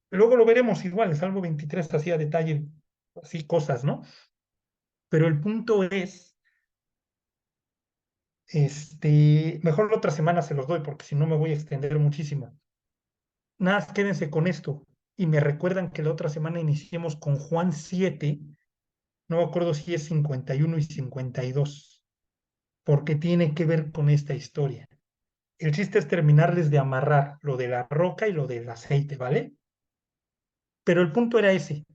Luego lo veremos igual, el Salmo 23 hacía detalle, así cosas, ¿no? Pero el punto es, mejor la otra semana se los doy, porque si no me voy a extender muchísimo. Nada, más quédense con esto. Y me recuerdan que la otra semana iniciemos con Juan 7, no me acuerdo si es 51 y 52, porque tiene que ver con esta historia. El chiste es terminarles de amarrar lo de la roca y lo del aceite, ¿vale? Pero el punto era ese,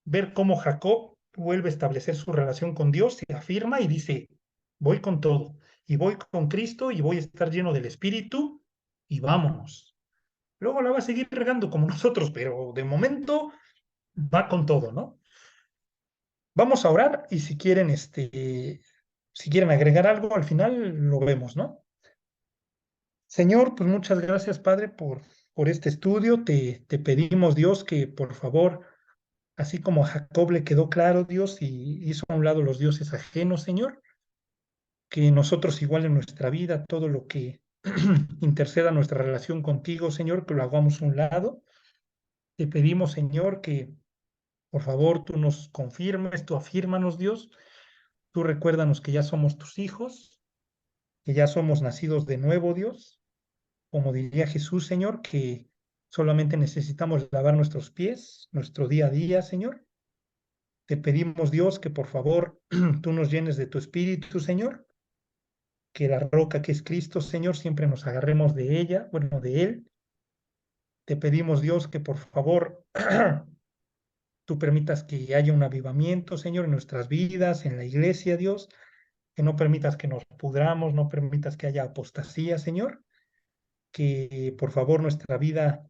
ver cómo Jacob vuelve a establecer su relación con Dios, se afirma y dice, voy con todo, y voy con Cristo y voy a estar lleno del Espíritu y vámonos. Luego la va a seguir regando como nosotros, pero de momento va con todo, ¿no? Vamos a orar y si quieren agregar algo al final, lo vemos, ¿no? Señor, pues muchas gracias, Padre, por este estudio. Te pedimos, Dios, que por favor, así como a Jacob le quedó claro, Dios, y hizo a un lado los dioses ajenos, Señor, que nosotros igual en nuestra vida, todo lo que interceda nuestra relación contigo, Señor, que lo hagamos a un lado. Te pedimos, Señor, que por favor tú nos confirmes, tú afírmanos, Dios. Tú recuérdanos que ya somos tus hijos, que ya somos nacidos de nuevo, Dios. Como diría Jesús, Señor, que solamente necesitamos lavar nuestros pies, nuestro día a día, Señor. Te pedimos, Dios, que por favor tú nos llenes de tu espíritu, Señor, que la roca que es Cristo, Señor, siempre nos agarremos de ella, bueno, de Él. Te pedimos, Dios, que por favor tú permitas que haya un avivamiento, Señor, en nuestras vidas, en la iglesia, Dios, que no permitas que nos pudramos, no permitas que haya apostasía, Señor, que por favor nuestra vida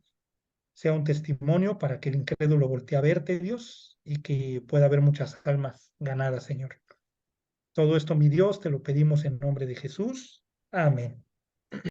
sea un testimonio para que el incrédulo voltee a verte, Dios, y que pueda haber muchas almas ganadas, Señor. Todo esto, mi Dios, te lo pedimos en nombre de Jesús. Amén.